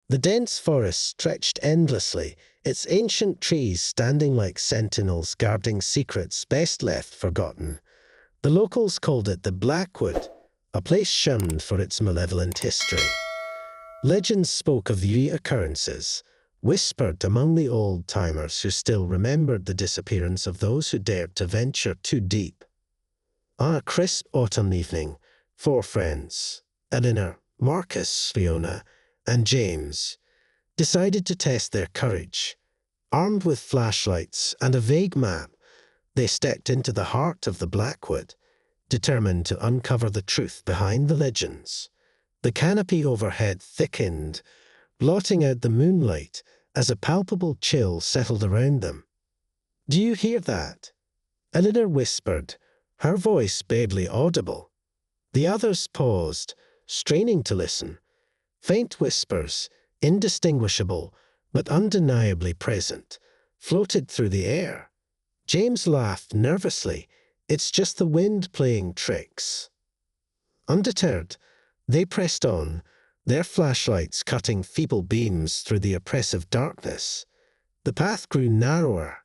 The dense forest stretched endlessly, its ancient trees standing like sentinels guarding secrets best left forgotten. The locals called it the Blackwood, a place shunned for its malevolent history. Legends spoke of the occurrences, whispered among the old-timers who still remembered the disappearance of those who dared to venture too deep. On a crisp autumn evening, 4 friends, Eleanor, Marcus, Fiona, and James, decided to test their courage. Armed with flashlights and a vague map, they stepped into the heart of the Blackwood, determined to uncover the truth behind the legends. The canopy overhead thickened, blotting out the moonlight as a palpable chill settled around them. "Do you hear that?" Eleanor whispered, her voice barely audible. The others paused, straining to listen. Faint whispers, indistinguishable but undeniably present, floated through the air. James laughed nervously. "It's just the wind playing tricks." Undeterred, they pressed on, their flashlights cutting feeble beams through the oppressive darkness. The path grew narrower,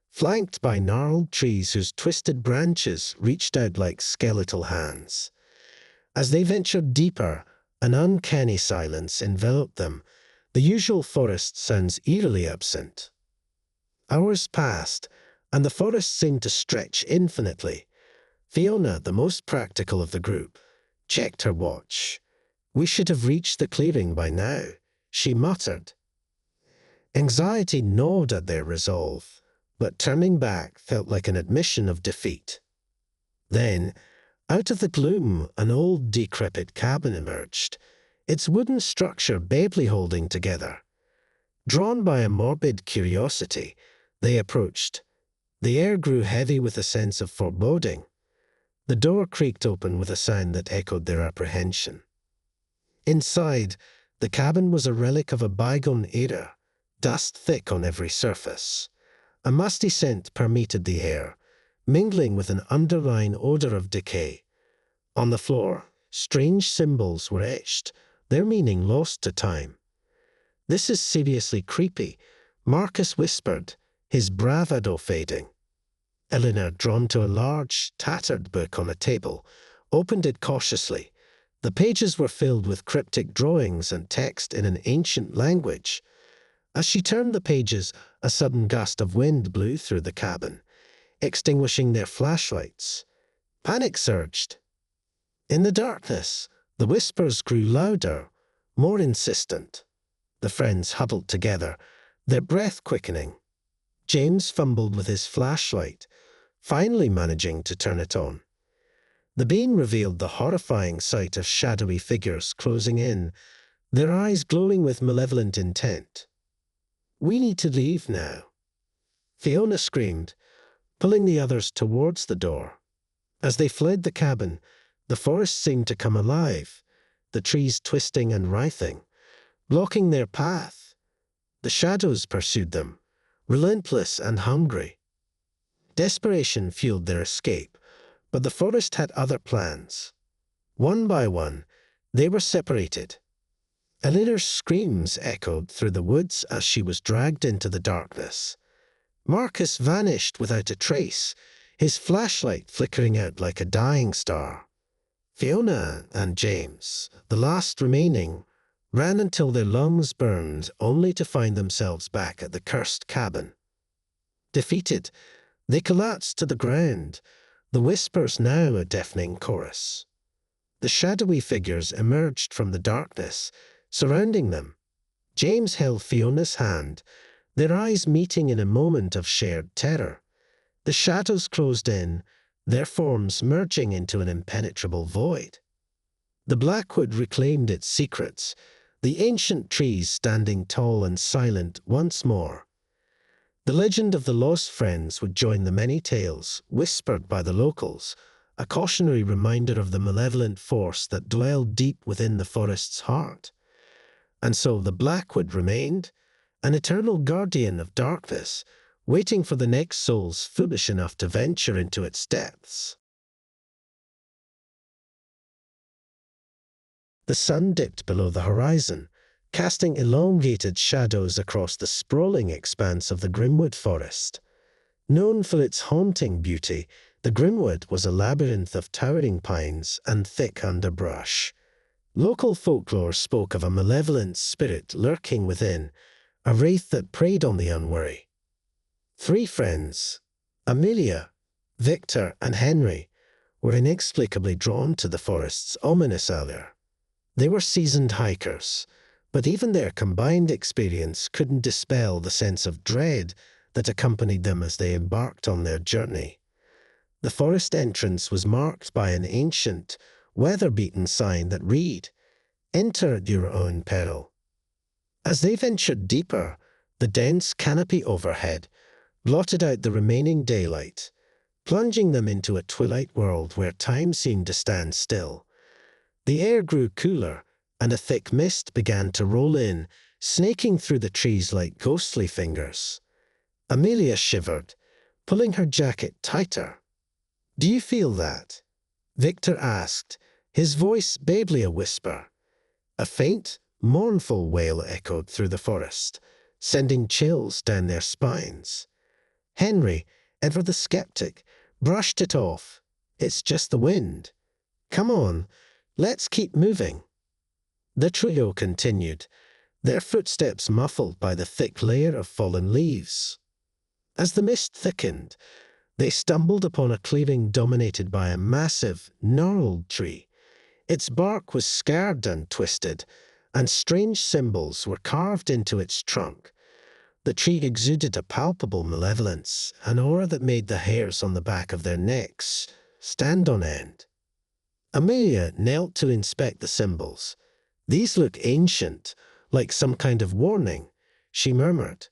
flanked by gnarled trees whose twisted branches reached out like skeletal hands. As they ventured deeper, an uncanny silence enveloped them, the usual forest sounds eerily absent. Hours passed, and the forest seemed to stretch infinitely. Fiona, the most practical of the group, checked her watch. "We should have reached the clearing by now," she muttered. Anxiety gnawed at their resolve, but turning back felt like an admission of defeat. Then, out of the gloom, an old, decrepit cabin emerged, its wooden structure barely holding together. Drawn by a morbid curiosity, they approached. The air grew heavy with a sense of foreboding. The door creaked open with a sound that echoed their apprehension. Inside, the cabin was a relic of a bygone era, dust thick on every surface. A musty scent permeated the air, mingling with an underlying odor of decay. On the floor, strange symbols were etched, their meaning lost to time. "This is seriously creepy," Marcus whispered, his bravado fading. Eleanor, drawn to a large, tattered book on a table, opened it cautiously. The pages were filled with cryptic drawings and text in an ancient language. As she turned the pages, a sudden gust of wind blew through the cabin, extinguishing their flashlights. Panic surged. In the darkness, the whispers grew louder, more insistent. The friends huddled together, their breath quickening. James fumbled with his flashlight, finally managing to turn it on. The beam revealed the horrifying sight of shadowy figures closing in, their eyes glowing with malevolent intent. "We need to leave now," Fiona screamed, pulling the others towards the door. As they fled the cabin, the forest seemed to come alive, the trees twisting and writhing, blocking their path. The shadows pursued them, relentless and hungry. Desperation fueled their escape, but the forest had other plans. One by one, they were separated. Eleanor's screams echoed through the woods as she was dragged into the darkness. Marcus vanished without a trace, his flashlight flickering out like a dying star. Fiona and James, the last remaining, ran until their lungs burned, only to find themselves back at the cursed cabin. Defeated, they collapsed to the ground, the whispers now a deafening chorus. The shadowy figures emerged from the darkness, surrounding them. James held Fiona's hand, their eyes meeting in a moment of shared terror. The shadows closed in, their forms merging into an impenetrable void. The Blackwood reclaimed its secrets, the ancient trees standing tall and silent once more. The legend of the lost friends would join the many tales whispered by the locals, a cautionary reminder of the malevolent force that dwelled deep within the forest's heart. And so the Blackwood remained, an eternal guardian of darkness, waiting for the next souls foolish enough to venture into its depths. The sun dipped below the horizon, casting elongated shadows across the sprawling expanse of the Grimwood forest. Known for its haunting beauty, the Grimwood was a labyrinth of towering pines and thick underbrush. Local folklore spoke of a malevolent spirit lurking within, a wraith that preyed on the unwary. Three friends, Amelia, Victor, and Henry, were inexplicably drawn to the forest's ominous allure. They were seasoned hikers, but even their combined experience couldn't dispel the sense of dread that accompanied them as they embarked on their journey. The forest entrance was marked by an ancient, weather-beaten sign that read, "Enter at your own peril." As they ventured deeper, the dense canopy overhead blotted out the remaining daylight, plunging them into a twilight world where time seemed to stand still. The air grew cooler, and a thick mist began to roll in, snaking through the trees like ghostly fingers. Amelia shivered, pulling her jacket tighter. "Do you feel that?" Victor asked, his voice barely a whisper. A faint, mournful wail echoed through the forest, sending chills down their spines. Henry, ever the skeptic, brushed it off. "It's just the wind. Come on, let's keep moving." The trio continued, their footsteps muffled by the thick layer of fallen leaves. As the mist thickened, they stumbled upon a clearing dominated by a massive, gnarled tree. Its bark was scarred and twisted, and strange symbols were carved into its trunk. The tree exuded a palpable malevolence, an aura that made the hairs on the back of their necks stand on end. Amelia knelt to inspect the symbols. "These look ancient, like some kind of warning," she murmured.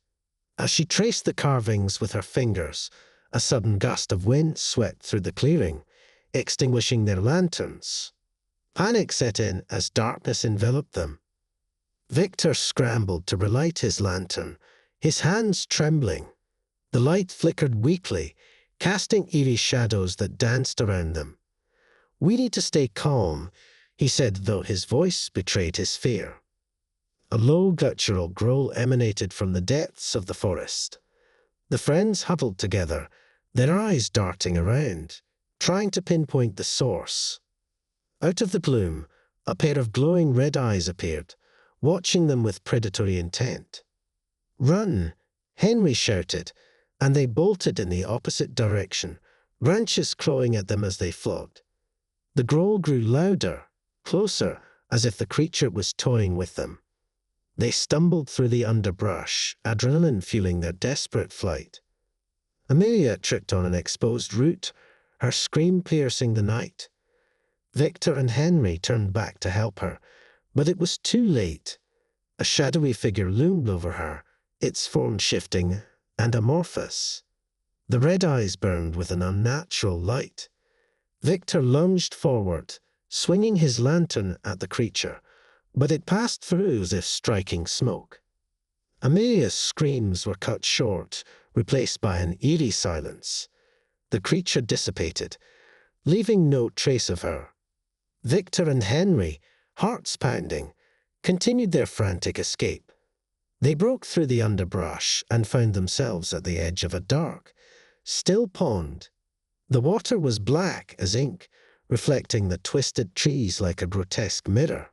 As she traced the carvings with her fingers, a sudden gust of wind swept through the clearing, extinguishing their lanterns. Panic set in as darkness enveloped them. Victor scrambled to relight his lantern, his hands trembling. The light flickered weakly, casting eerie shadows that danced around them. "We need to stay calm," he said, though his voice betrayed his fear. A low guttural growl emanated from the depths of the forest. The friends huddled together, their eyes darting around, trying to pinpoint the source. Out of the gloom, a pair of glowing red eyes appeared, watching them with predatory intent. "Run!" Henry shouted, and they bolted in the opposite direction, branches clawing at them as they fled. The growl grew louder, closer, as if the creature was toying with them. They stumbled through the underbrush, adrenaline fueling their desperate flight. Amelia tripped on an exposed root, her scream piercing the night. Victor and Henry turned back to help her, but it was too late. A shadowy figure loomed over her, its form shifting and amorphous. The red eyes burned with an unnatural light. Victor lunged forward, swinging his lantern at the creature, but it passed through as if striking smoke. Amelia's screams were cut short, replaced by an eerie silence. The creature dissipated, leaving no trace of her. Victor and Henry, hearts pounding, continued their frantic escape. They broke through the underbrush and found themselves at the edge of a dark, still pond. The water was black as ink, reflecting the twisted trees like a grotesque mirror.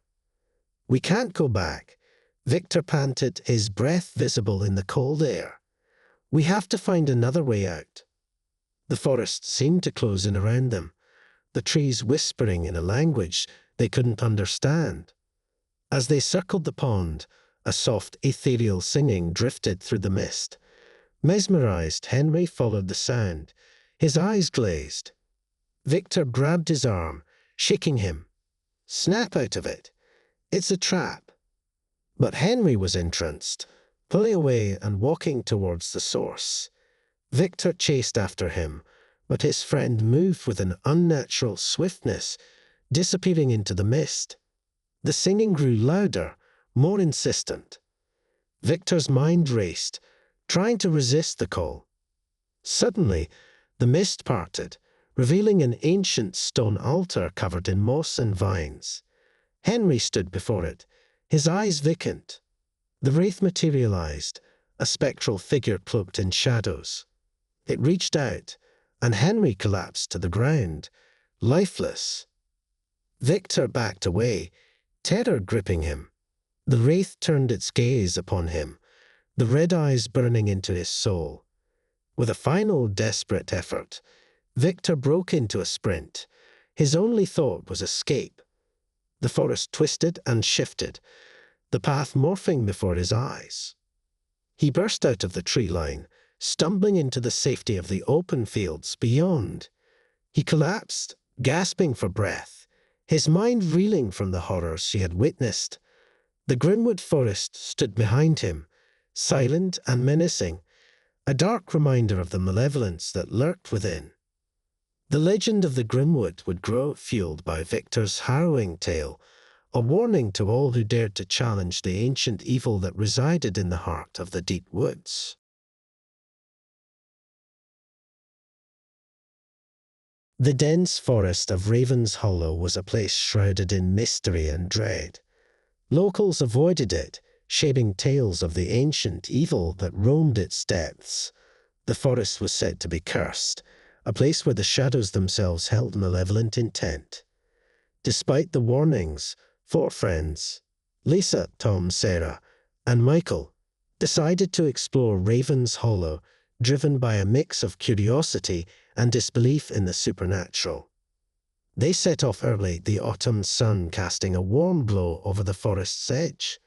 "We can't go back," Victor panted, his breath visible in the cold air. "We have to find another way out." The forest seemed to close in around them, the trees whispering in a language they couldn't understand. As they circled the pond, a soft, ethereal singing drifted through the mist. Mesmerized, Henry followed the sound, his eyes glazed. Victor grabbed his arm, shaking him. "Snap out of it. It's a trap." But Henry was entranced, pulling away and walking towards the source. Victor chased after him, but his friend moved with an unnatural swiftness, disappearing into the mist. The singing grew louder, more insistent. Victor's mind raced, trying to resist the call. Suddenly, the mist parted, revealing an ancient stone altar covered in moss and vines. Henry stood before it, his eyes vacant. The wraith materialized, a spectral figure cloaked in shadows. It reached out, and Henry collapsed to the ground, lifeless. Victor backed away, terror gripping him. The wraith turned its gaze upon him, the red eyes burning into his soul. With a final desperate effort, Victor broke into a sprint. His only thought was escape. The forest twisted and shifted, the path morphing before his eyes. He burst out of the tree line, stumbling into the safety of the open fields beyond. He collapsed, gasping for breath, his mind reeling from the horrors she had witnessed. The Grimwood forest stood behind him, silent and menacing, a dark reminder of the malevolence that lurked within. The legend of the Grimwood would grow, fueled by Victor's harrowing tale, a warning to all who dared to challenge the ancient evil that resided in the heart of the deep woods. The dense forest of Raven's Hollow was a place shrouded in mystery and dread. Locals avoided it, shaping tales of the ancient evil that roamed its depths. The forest was said to be cursed, a place where the shadows themselves held malevolent intent. Despite the warnings, 4 friends, Lisa, Tom, Sarah, and Michael, decided to explore Raven's Hollow, driven by a mix of curiosity and disbelief in the supernatural. They set off early, the autumn sun casting a warm glow over the forest's edge.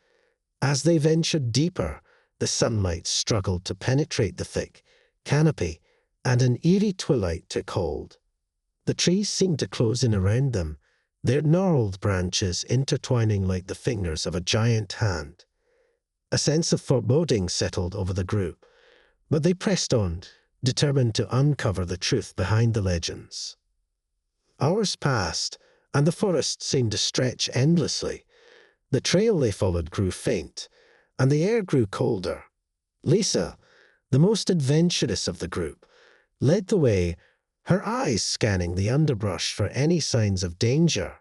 As they ventured deeper, the sunlight struggled to penetrate the thick canopy, and an eerie twilight took hold. The trees seemed to close in around them, their gnarled branches intertwining like the fingers of a giant hand. A sense of foreboding settled over the group, but they pressed on, determined to uncover the truth behind the legends. Hours passed, and the forest seemed to stretch endlessly. The trail they followed grew faint, and the air grew colder. Lisa, the most adventurous of the group, led the way, her eyes scanning the underbrush for any signs of danger.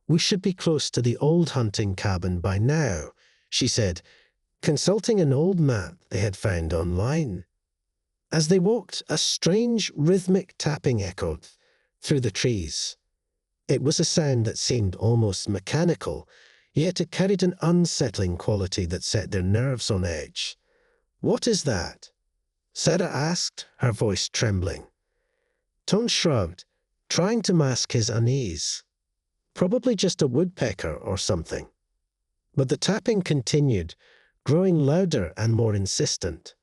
"We should be close to the old hunting cabin by now," she said, consulting an old map they had found online. As they walked, a strange rhythmic tapping echoed through the trees. It was a sound that seemed almost mechanical, yet it carried an unsettling quality that set their nerves on edge. "What is that?" Sarah asked, her voice trembling. Tom shrugged, trying to mask his unease. "Probably just a woodpecker or something." But the tapping continued, growing louder and more insistent.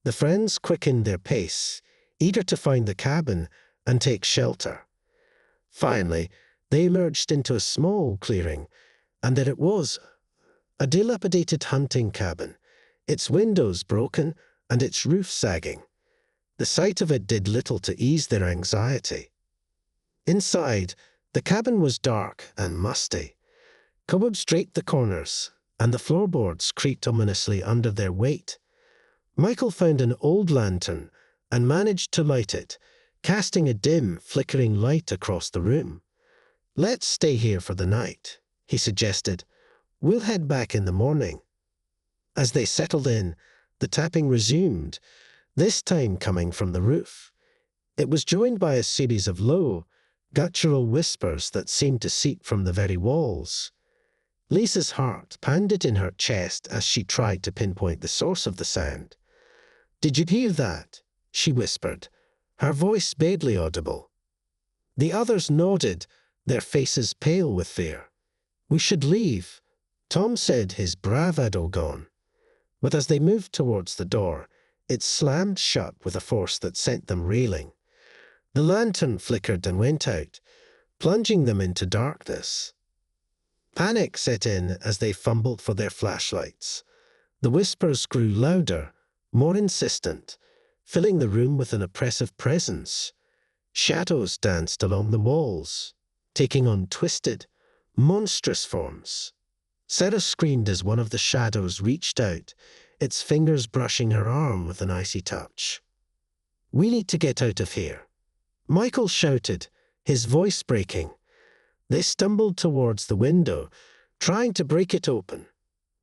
The friends quickened their pace, eager to find the cabin and take shelter. Finally, they emerged into a small clearing, and there it was, a dilapidated hunting cabin, its windows broken and its roof sagging. The sight of it did little to ease their anxiety. Inside, the cabin was dark and musty. Cobwebs draped the corners, and the floorboards creaked ominously under their weight. Michael found an old lantern and managed to light it, casting a dim, flickering light across the room. "Let's stay here for the night," he suggested. "We'll head back in the morning." As they settled in, the tapping resumed, this time coming from the roof. It was joined by a series of low, guttural whispers that seemed to seep from the very walls. Lisa's heart pounded in her chest as she tried to pinpoint the source of the sound. "Did you hear that?" she whispered, her voice barely audible. The others nodded, their faces pale with fear. "We should leave," Tom said, his bravado gone. But as they moved towards the door, it slammed shut with a force that sent them reeling. The lantern flickered and went out, plunging them into darkness. Panic set in as they fumbled for their flashlights. The whispers grew louder, more insistent, filling the room with an oppressive presence. Shadows danced along the walls, taking on twisted, monstrous forms. Sarah screamed as one of the shadows reached out, its fingers brushing her arm with an icy touch. "We need to get out of here," Michael shouted, his voice breaking. They stumbled towards the window, trying to break it open,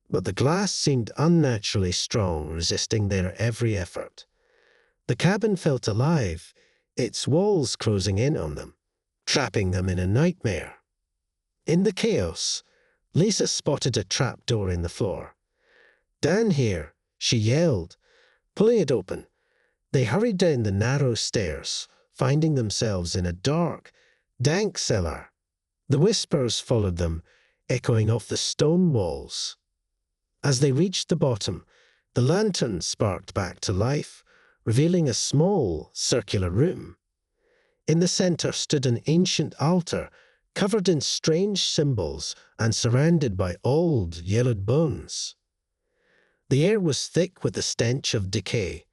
but the glass seemed unnaturally strong, resisting their every effort. The cabin felt alive, its walls closing in on them, trapping them in a nightmare. In the chaos, Lisa spotted a trapdoor in the floor. "Down here," she yelled, pulling it open. They hurried down the narrow stairs, finding themselves in a dark, dank cellar. The whispers followed them, echoing off the stone walls. As they reached the bottom, the lantern sparked back to life, revealing a small, circular room. In the center stood an ancient altar, covered in strange symbols and surrounded by old, yellowed bones. The air was thick with the stench of decay.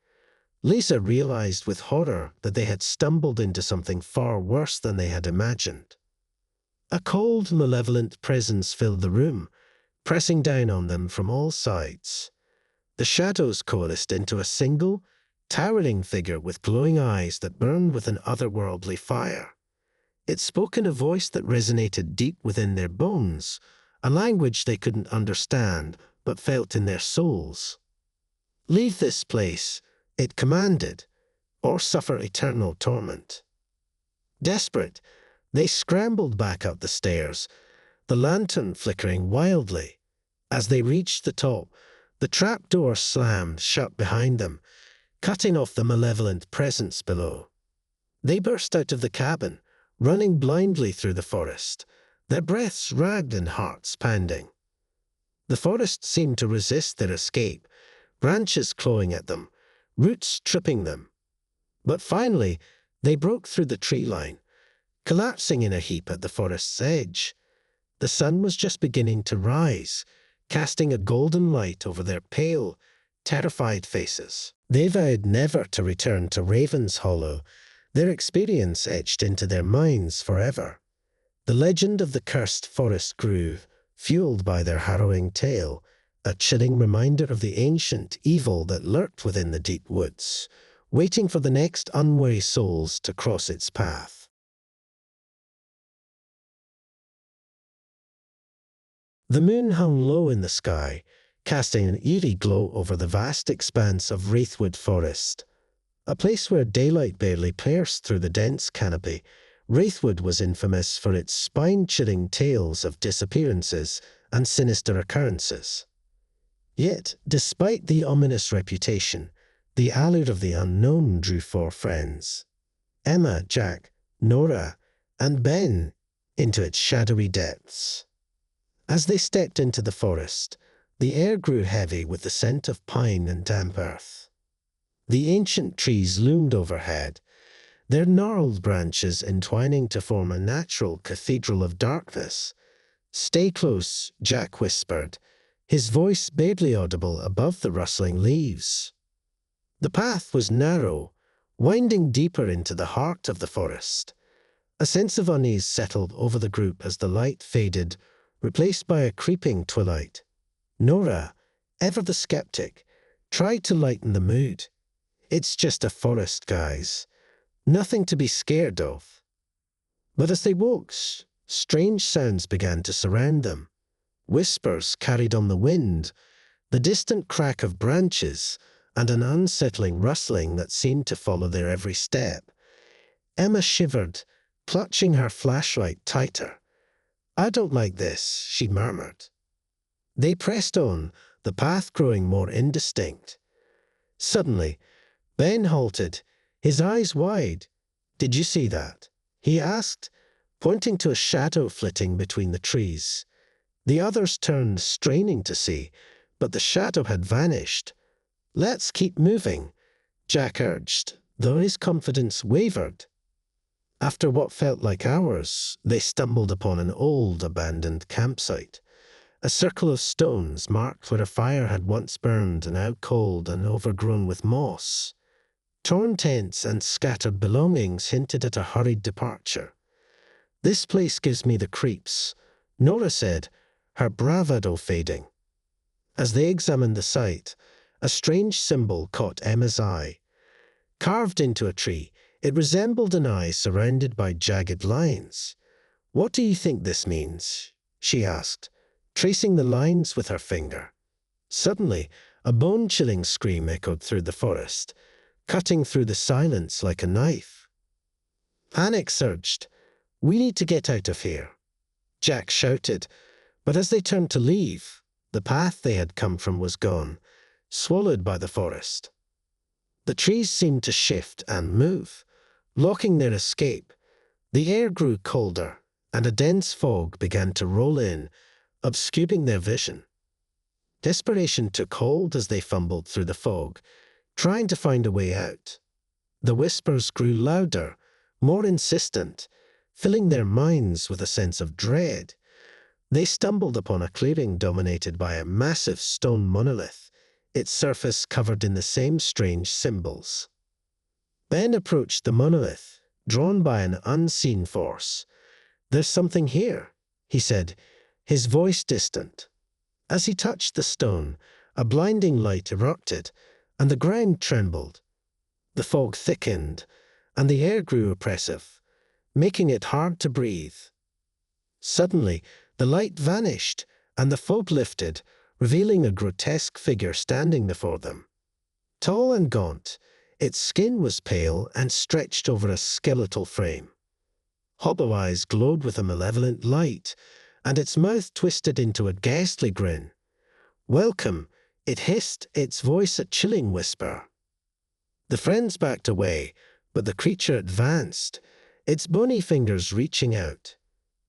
Lisa realized with horror that they had stumbled into something far worse than they had imagined. A cold, malevolent presence filled the room, pressing down on them from all sides. The shadows coalesced into a single, towering figure with glowing eyes that burned with an otherworldly fire. It spoke in a voice that resonated deep within their bones, a language they couldn't understand but felt in their souls. "Leave this place," it commanded, "or suffer eternal torment." Desperate, they scrambled back up the stairs, the lantern flickering wildly. As they reached the top, the trapdoor slammed shut behind them, cutting off the malevolent presence below. They burst out of the cabin, running blindly through the forest, their breaths ragged and hearts pounding. The forest seemed to resist their escape, branches clawing at them, roots tripping them. But finally, they broke through the tree line, collapsing in a heap at the forest's edge. The sun was just beginning to rise, casting a golden light over their pale, terrified faces. They vowed never to return to Raven's Hollow, their experience etched into their minds forever. The legend of the cursed forest grew, fueled by their harrowing tale, a chilling reminder of the ancient evil that lurked within the deep woods, waiting for the next unwary souls to cross its path. The moon hung low in the sky, casting an eerie glow over the vast expanse of Ravenwood forest. A place where daylight barely pierced through the dense canopy, Ravenwood was infamous for its spine-chilling tales of disappearances and sinister occurrences. Yet, despite the ominous reputation, the allure of the unknown drew four friends, Emma, Jack, Nora, and Ben, into its shadowy depths. As they stepped into the forest, the air grew heavy with the scent of pine and damp earth. The ancient trees loomed overhead, their gnarled branches entwining to form a natural cathedral of darkness. "Stay close," Jack whispered, his voice barely audible above the rustling leaves. The path was narrow, winding deeper into the heart of the forest. A sense of unease settled over the group as the light faded, replaced by a creeping twilight. Nora, ever the skeptic, tried to lighten the mood. "It's just a forest, guys. Nothing to be scared of." But as they walked, strange sounds began to surround them. Whispers carried on the wind, the distant crack of branches, and an unsettling rustling that seemed to follow their every step. Emma shivered, clutching her flashlight tighter. "I don't like this," she murmured. They pressed on, the path growing more indistinct. Suddenly, Ben halted, his eyes wide. "Did you see that?" he asked, pointing to a shadow flitting between the trees. The others turned, straining to see, but the shadow had vanished. "Let's keep moving," Jack urged, though his confidence wavered. After what felt like hours, they stumbled upon an old, abandoned campsite. A circle of stones marked where a fire had once burned, now cold and overgrown with moss. Torn tents and scattered belongings hinted at a hurried departure. "This place gives me the creeps," Nora said, her bravado fading. As they examined the site, a strange symbol caught Emma's eye. Carved into a tree, it resembled an eye surrounded by jagged lines. "What do you think this means?" she asked, tracing the lines with her finger. Suddenly, a bone-chilling scream echoed through the forest, cutting through the silence like a knife. Panic surged. "We need to get out of here," Jack shouted, but as they turned to leave, the path they had come from was gone, swallowed by the forest. The trees seemed to shift and move, blocking their escape. The air grew colder, and a dense fog began to roll in, obscuring their vision. Desperation took hold as they fumbled through the fog, trying to find a way out. The whispers grew louder, more insistent, filling their minds with a sense of dread. They stumbled upon a clearing dominated by a massive stone monolith, its surface covered in the same strange symbols. Ben approached the monolith, drawn by an unseen force. "There's something here," he said, his voice distant. As he touched the stone, a blinding light erupted, and the ground trembled. The fog thickened, and the air grew oppressive, making it hard to breathe. Suddenly, the light vanished, and the fog lifted, revealing a grotesque figure standing before them. Tall and gaunt, its skin was pale and stretched over a skeletal frame. Hollow eyes glowed with a malevolent light, and its mouth twisted into a ghastly grin. "Welcome," it hissed, its voice a chilling whisper. The friends backed away, but the creature advanced, its bony fingers reaching out.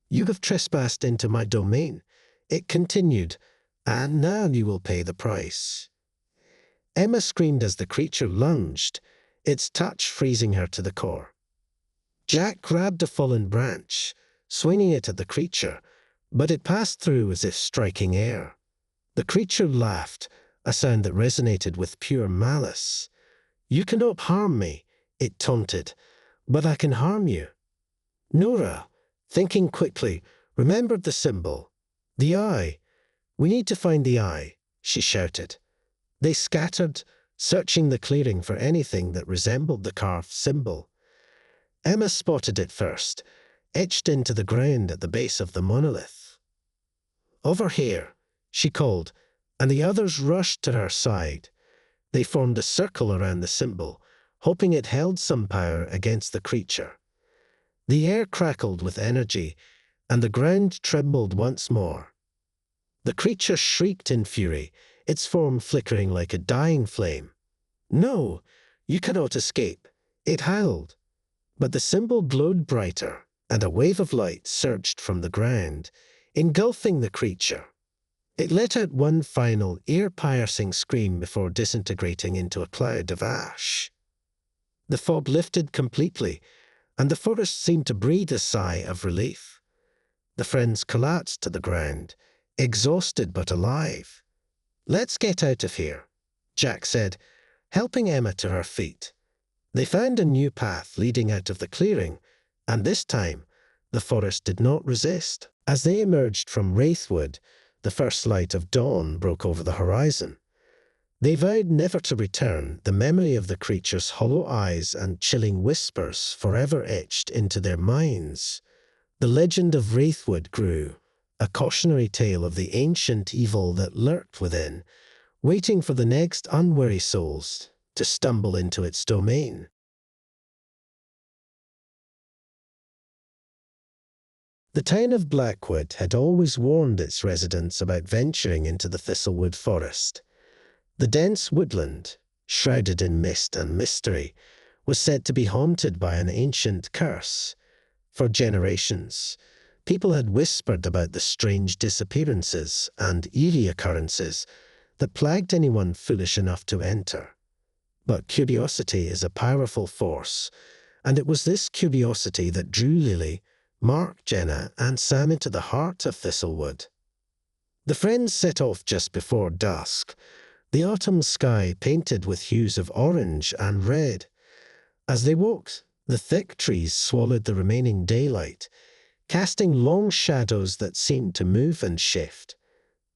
"You have trespassed into my domain," it continued, "and now you will pay the price." Emma screamed as the creature lunged, its touch freezing her to the core. Jack grabbed a fallen branch, swinging it at the creature, but it passed through as if striking air. The creature laughed, a sound that resonated with pure malice. "You cannot harm me," it taunted, "but I can harm you." Nora, thinking quickly, remembered the symbol. "The eye. We need to find the eye," she shouted. They scattered, searching the clearing for anything that resembled the carved symbol. Emma spotted it first, etched into the ground at the base of the monolith. "Over here," she called, and the others rushed to her side. They formed a circle around the symbol, hoping it held some power against the creature. The air crackled with energy, and the ground trembled once more. The creature shrieked in fury, its form flickering like a dying flame. "No, you cannot escape," it howled. But the symbol glowed brighter, and a wave of light surged from the ground, engulfing the creature. It let out one final, ear-piercing scream before disintegrating into a cloud of ash. The fog lifted completely, and the forest seemed to breathe a sigh of relief. The friends collapsed to the ground, exhausted but alive. "Let's get out of here," Jack said, helping Emma to her feet. They found a new path leading out of the clearing, and this time, the forest did not resist. As they emerged from Ravenwood, the first light of dawn broke over the horizon. They vowed never to return, the memory of the creature's hollow eyes and chilling whispers forever etched into their minds. The legend of Ravenwood grew, a cautionary tale of the ancient evil that lurked within, waiting for the next unwary souls to stumble into its domain. The town of Blackwood had always warned its residents about venturing into the thistlewood forest. The dense woodland, shrouded in mist and mystery, was said to be haunted by an ancient curse. For generations, people had whispered about the strange disappearances and eerie occurrences that plagued anyone foolish enough to enter. But curiosity is a powerful force, and it was this curiosity that drew Lily, Mark, Jenna, and Sam into the heart of Thistlewood. The friends set off just before dusk, the autumn sky painted with hues of orange and red. As they walked, the thick trees swallowed the remaining daylight, casting long shadows that seemed to move and shift.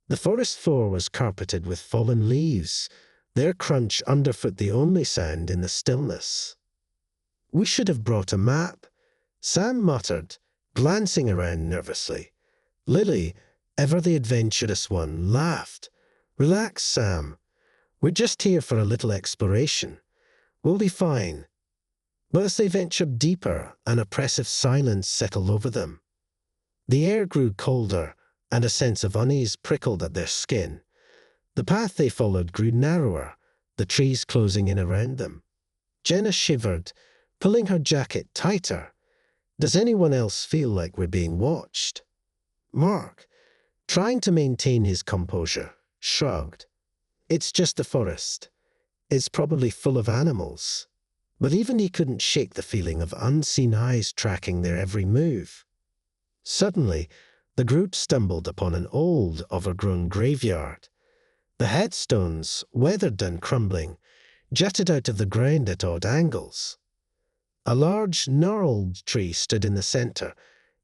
The forest floor was carpeted with fallen leaves, their crunch underfoot the only sound in the stillness. "We should have brought a map," Sam muttered, glancing around nervously. Lily, Ever the adventurous one laughed. "Relax, Sam. We're just here for a little exploration. We'll be fine." But as they ventured deeper, an oppressive silence settled over them. The air grew colder, and a sense of unease prickled at their skin. The path they followed grew narrower, the trees closing in around them. Jenna shivered, pulling her jacket tighter. "Does anyone else feel like we're being watched?" Mark, trying to maintain his composure, shrugged. "It's just the forest. It's probably full of animals." But even he couldn't shake the feeling of unseen eyes tracking their every move. Suddenly, the group stumbled upon an old, overgrown graveyard. The headstones, weathered and crumbling, jutted out of the ground at odd angles. A large, gnarled tree stood in the center,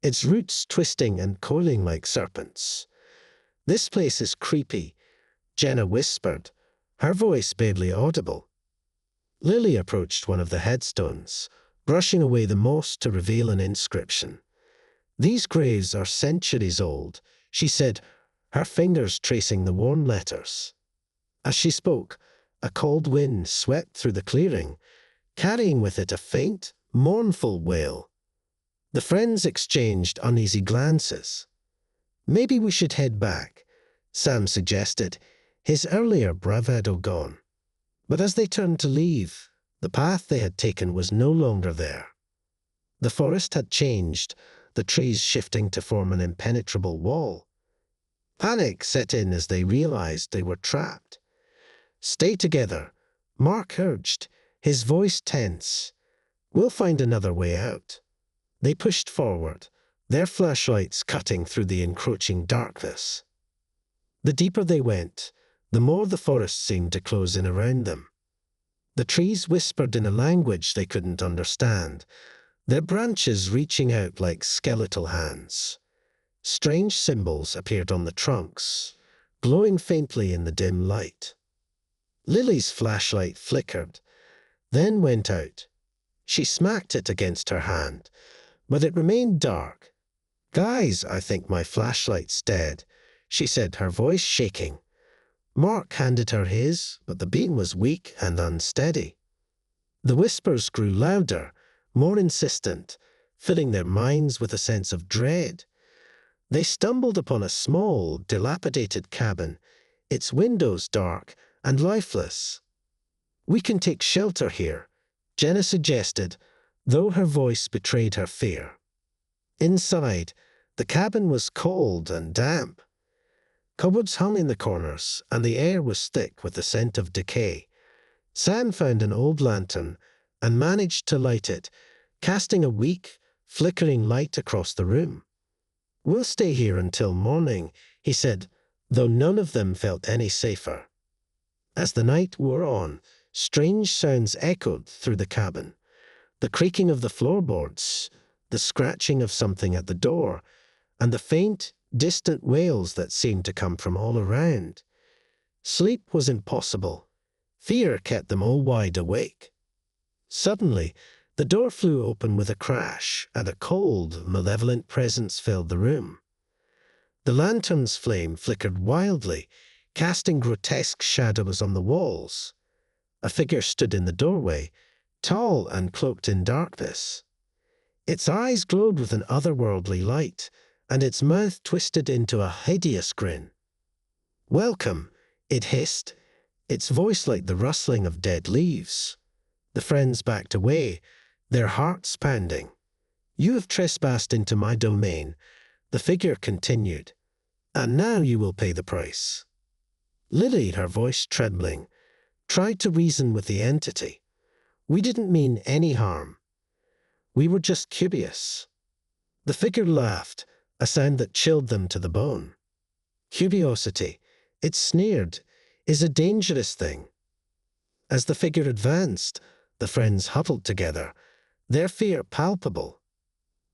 its roots twisting and coiling like serpents. "This place is creepy," Jenna whispered, her voice barely audible. Lily approached one of the headstones, brushing away the moss to reveal an inscription. "These graves are centuries old," she said, her fingers tracing the worn letters. As she spoke, a cold wind swept through the clearing, carrying with it a faint, mournful wail. The friends exchanged uneasy glances. "Maybe we should head back," Sam suggested, his earlier bravado gone. But as they turned to leave, the path they had taken was no longer there. The forest had changed, the trees shifting to form an impenetrable wall. Panic set in as they realized they were trapped. "Stay together," Mark urged, his voice tense. "We'll find another way out." They pushed forward, their flashlights cutting through the encroaching darkness. The deeper they went, the more the forest seemed to close in around them. The trees whispered in a language they couldn't understand, their branches reaching out like skeletal hands. Strange symbols appeared on the trunks, glowing faintly in the dim light. Lily's flashlight flickered, then went out. She smacked it against her hand, but it remained dark. "Guys, I think my flashlight's dead," she said, her voice shaking. Mark handed her his, but the beam was weak and unsteady. The whispers grew louder, more insistent, filling their minds with a sense of dread. They stumbled upon a small, dilapidated cabin, its windows dark and lifeless. "We can take shelter here," Jenna suggested, though her voice betrayed her fear. Inside, the cabin was cold and damp. Cupboards hung in the corners, and the air was thick with the scent of decay. Sam found an old lantern and managed to light it, casting a weak, flickering light across the room. "We'll stay here until morning," he said, though none of them felt any safer. As the night wore on, strange sounds echoed through the cabin. The creaking of the floorboards, the scratching of something at the door, and the faint, distant wails that seemed to come from all around. Sleep was impossible. Fear kept them all wide awake. Suddenly, the door flew open with a crash, and a cold, malevolent presence filled the room. The lantern's flame flickered wildly, casting grotesque shadows on the walls. A figure stood in the doorway, tall and cloaked in darkness. Its eyes glowed with an otherworldly light, and its mouth twisted into a hideous grin. "Welcome," it hissed, its voice like the rustling of dead leaves. The friends backed away, their hearts pounding. "You have trespassed into my domain," the figure continued, "and now you will pay the price." Lily, her voice trembling, tried to reason with the entity. "We didn't mean any harm. We were just curious." The figure laughed, a sound that chilled them to the bone. "Curiosity," it sneered, "is a dangerous thing." As the figure advanced, the friends huddled together, their fear palpable.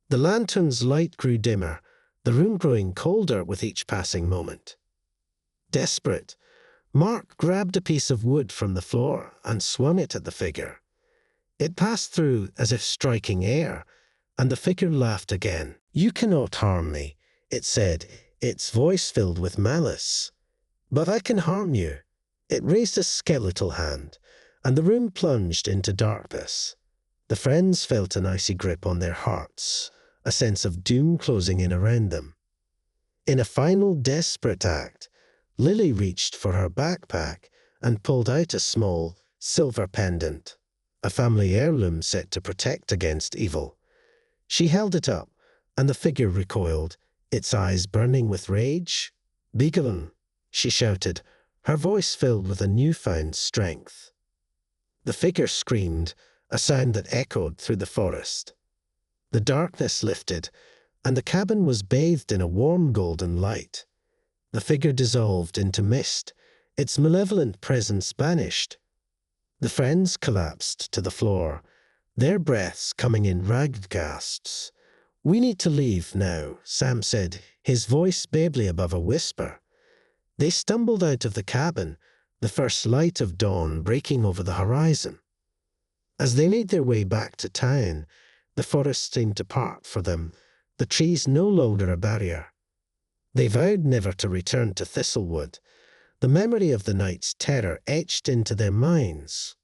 The lantern's light grew dimmer, the room growing colder with each passing moment. Desperate, Mark grabbed a piece of wood from the floor and swung it at the figure. It passed through as if striking air, and the figure laughed again. "You cannot harm me," it said, its voice filled with malice. "But I can harm you." It raised a skeletal hand, and the room plunged into darkness. The friends felt an icy grip on their hearts, a sense of doom closing in around them. In a final desperate act, Lily reached for her backpack and pulled out a small, silver pendant, a family heirloom set to protect against evil. She held it up, and the figure recoiled, its eyes burning with rage. "Begone!" she shouted, her voice filled with a newfound strength. The figure screamed, a sound that echoed through the forest. The darkness lifted, and the cabin was bathed in a warm golden light. The figure dissolved into mist, its malevolent presence banished. The friends collapsed to the floor, their breaths coming in ragged gasps. "We need to leave now," Sam said, his voice barely above a whisper. They stumbled out of the cabin, the first light of dawn breaking over the horizon. As they made their way back to town, the forest seemed to part for them, the trees no longer a barrier. They vowed never to return to Thistlewood, the memory of the night's terror etched into their minds.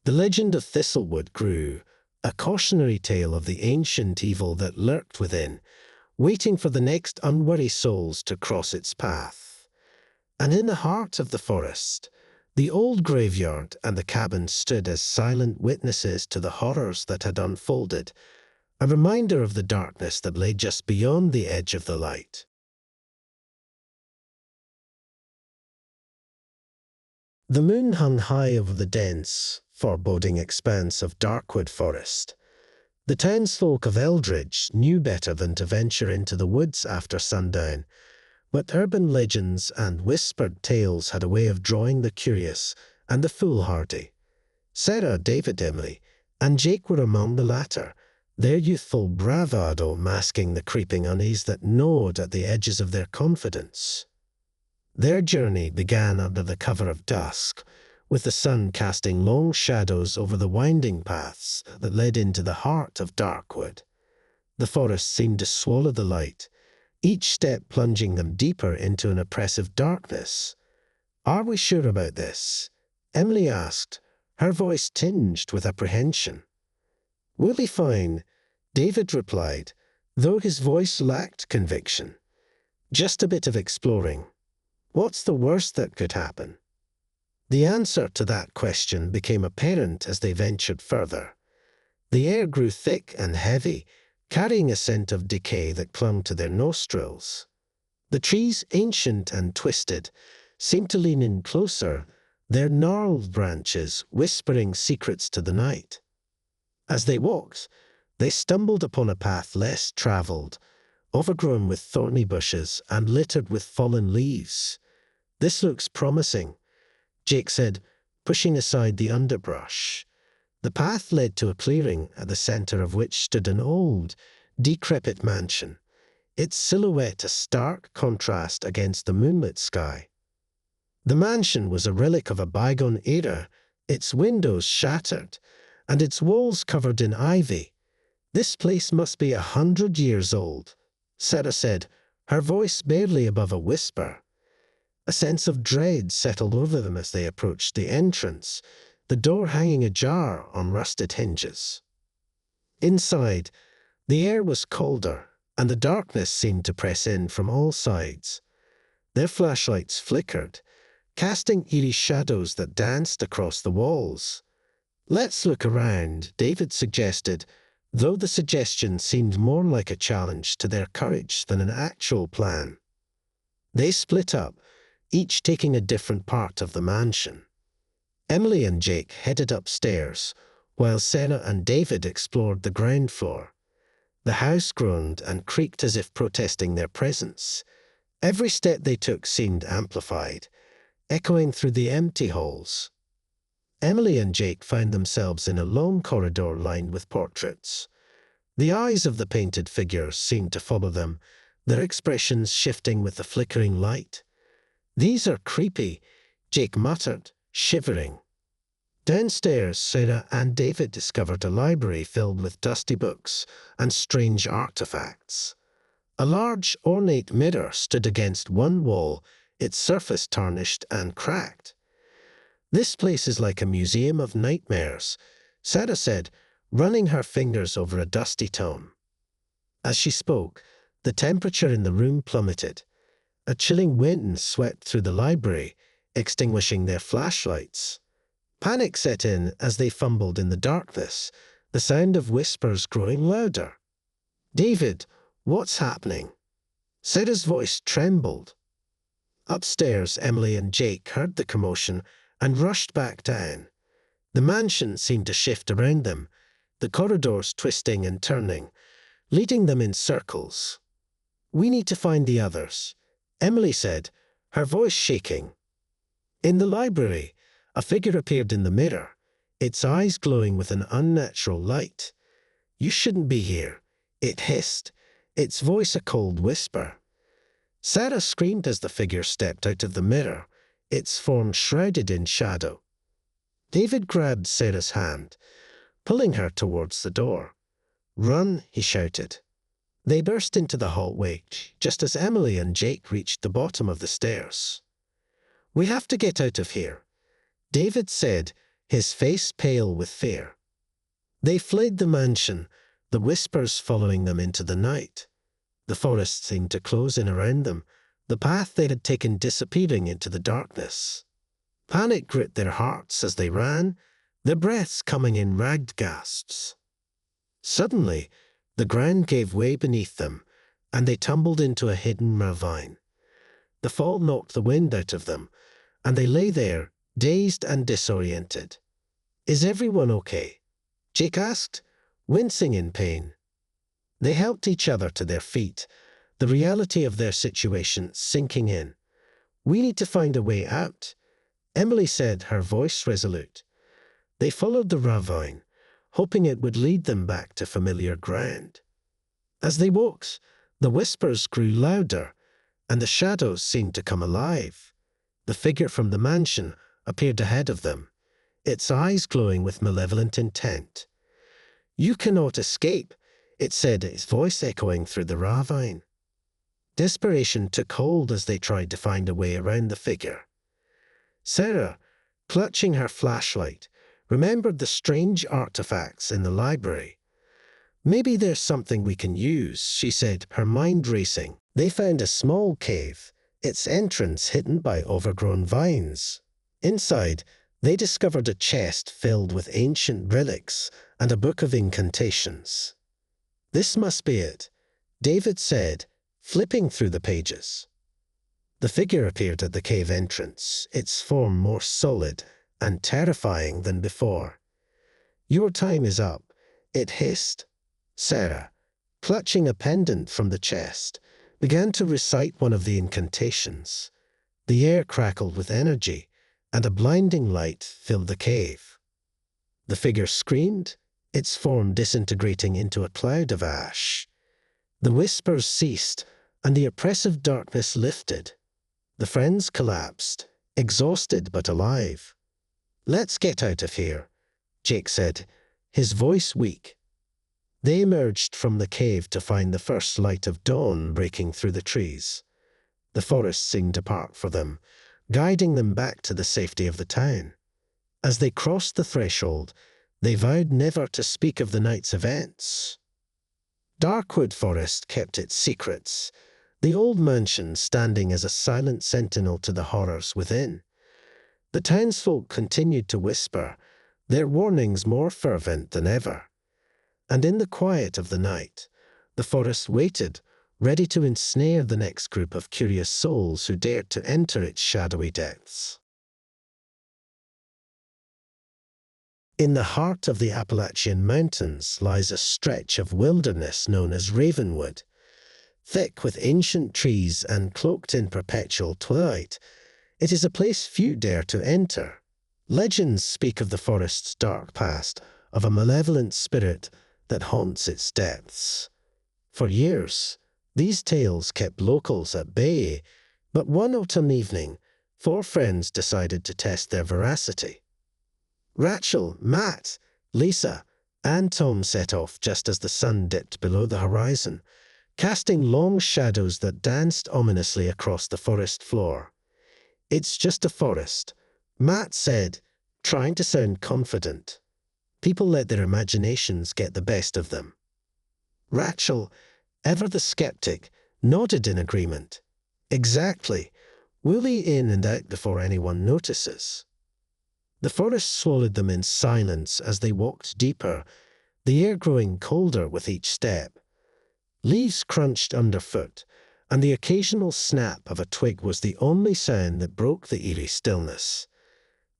The legend of Thistlewood grew, a cautionary tale of the ancient evil that lurked within, waiting for the next unwary souls to cross its path. And in the heart of the forest, the old graveyard and the cabin stood as silent witnesses to the horrors that had unfolded, a reminder of the darkness that lay just beyond the edge of the light. The moon hung high over the dense, foreboding expanse of Darkwood forest. The townsfolk of Eldridge knew better than to venture into the woods after sundown, but urban legends and whispered tales had a way of drawing the curious and the foolhardy. Sarah, David, Emily, and Jake were among the latter, their youthful bravado masking the creeping unease that gnawed at the edges of their confidence. Their journey began under the cover of dusk, with the sun casting long shadows over the winding paths that led into the heart of Darkwood. The forest seemed to swallow the light, each step plunging them deeper into an oppressive darkness. "Are we sure about this?" Emily asked, her voice tinged with apprehension. "We'll be fine," David replied, though his voice lacked conviction. "Just a bit of exploring. What's the worst that could happen?" The answer to that question became apparent as they ventured further. The air grew thick and heavy, carrying a scent of decay that clung to their nostrils. The trees, ancient and twisted, seemed to lean in closer, their gnarled branches whispering secrets to the night. As they walked, they stumbled upon a path less traveled, overgrown with thorny bushes and littered with fallen leaves. "This looks promising," Jake said, pushing aside the underbrush. The path led to a clearing at the center of which stood an old, decrepit mansion, its silhouette a stark contrast against the moonlit sky. The mansion was a relic of a bygone era, its windows shattered, and its walls covered in ivy. "This place must be 100 years old," Sarah said, her voice barely above a whisper. A sense of dread settled over them as they approached the entrance, the door hanging ajar on rusted hinges. Inside, the air was colder, and the darkness seemed to press in from all sides. Their flashlights flickered, casting eerie shadows that danced across the walls. "Let's look around," David suggested, though the suggestion seemed more like a challenge to their courage than an actual plan. They split up, each taking a different part of the mansion. Emily and Jake headed upstairs, while Sarah and David explored the ground floor. The house groaned and creaked as if protesting their presence. Every step they took seemed amplified, echoing through the empty halls. Emily and Jake found themselves in a long corridor lined with portraits. The eyes of the painted figures seemed to follow them, their expressions shifting with the flickering light. "These are creepy," Jake muttered, shivering. Downstairs, Sarah and David discovered a library filled with dusty books and strange artifacts. A large, ornate mirror stood against one wall, its surface tarnished and cracked. "This place is like a museum of nightmares," Sarah said, running her fingers over a dusty tome. As she spoke, the temperature in the room plummeted. A chilling wind swept through the library, extinguishing their flashlights. Panic set in as they fumbled in the darkness, the sound of whispers growing louder. "David, what's happening?" Sarah's voice trembled. Upstairs, Emily and Jake heard the commotion and rushed back down. The mansion seemed to shift around them, the corridors twisting and turning, leading them in circles. "We need to find the others," Emily said, her voice shaking. In the library, a figure appeared in the mirror, its eyes glowing with an unnatural light. "You shouldn't be here," it hissed, its voice a cold whisper. Sarah screamed as the figure stepped out of the mirror, its form shrouded in shadow. David grabbed Sarah's hand, pulling her towards the door. "Run," he shouted. They burst into the hallway, just as Emily and Jake reached the bottom of the stairs. "We have to get out of here," David said, his face pale with fear. They fled the mansion, the whispers following them into the night. The forest seemed to close in around them, the path they had taken disappearing into the darkness. Panic gripped their hearts as they ran, their breaths coming in ragged gasps. Suddenly, the ground gave way beneath them, and they tumbled into a hidden ravine. The fall knocked the wind out of them, and they lay there, dazed and disoriented. "Is everyone okay?" Jake asked, wincing in pain. They helped each other to their feet, the reality of their situation sinking in. "We need to find a way out," Emily said, her voice resolute. They followed the ravine, hoping it would lead them back to familiar ground. As they walked, the whispers grew louder, and the shadows seemed to come alive. The figure from the mansion appeared ahead of them, its eyes glowing with malevolent intent. "You cannot escape," it said, its voice echoing through the ravine. Desperation took hold as they tried to find a way around the figure. Sarah, clutching her flashlight, remembered the strange artifacts in the library. "Maybe there's something we can use," she said, her mind racing. They found a small cave, its entrance hidden by overgrown vines. Inside, they discovered a chest filled with ancient relics and a book of incantations. "This must be it," David said, flipping through the pages. The figure appeared at the cave entrance, its form more solid and terrifying than before. "Your time is up," it hissed. Sarah, clutching a pendant from the chest, began to recite one of the incantations. The air crackled with energy, and a blinding light filled the cave. The figure screamed, its form disintegrating into a cloud of ash. The whispers ceased, and the oppressive darkness lifted. The friends collapsed, exhausted but alive. "Let's get out of here," Jake said, his voice weak. They emerged from the cave to find the first light of dawn breaking through the trees. The forest seemed to part for them, guiding them back to the safety of the town. As they crossed the threshold, they vowed never to speak of the night's events. Darkwood Forest kept its secrets, the old mansion standing as a silent sentinel to the horrors within. The townsfolk continued to whisper, their warnings more fervent than ever. And in the quiet of the night, the forest waited, ready to ensnare the next group of curious souls who dared to enter its shadowy depths. In the heart of the Appalachian Mountains lies a stretch of wilderness known as Ravenwood. Thick with ancient trees and cloaked in perpetual twilight, it is a place few dare to enter. Legends speak of the forest's dark past, of a malevolent spirit that haunts its depths. For years, these tales kept locals at bay, but one autumn evening, 4 friends decided to test their veracity. Rachel, Matt, Lisa, and Tom set off just as the sun dipped below the horizon, casting long shadows that danced ominously across the forest floor. "It's just a forest," Matt said, trying to sound confident. "People let their imaginations get the best of them." Rachel, ever the skeptic, nodded in agreement. "Exactly. We'll be in and out before anyone notices." The forest swallowed them in silence as they walked deeper, the air growing colder with each step. Leaves crunched underfoot, and the occasional snap of a twig was the only sound that broke the eerie stillness.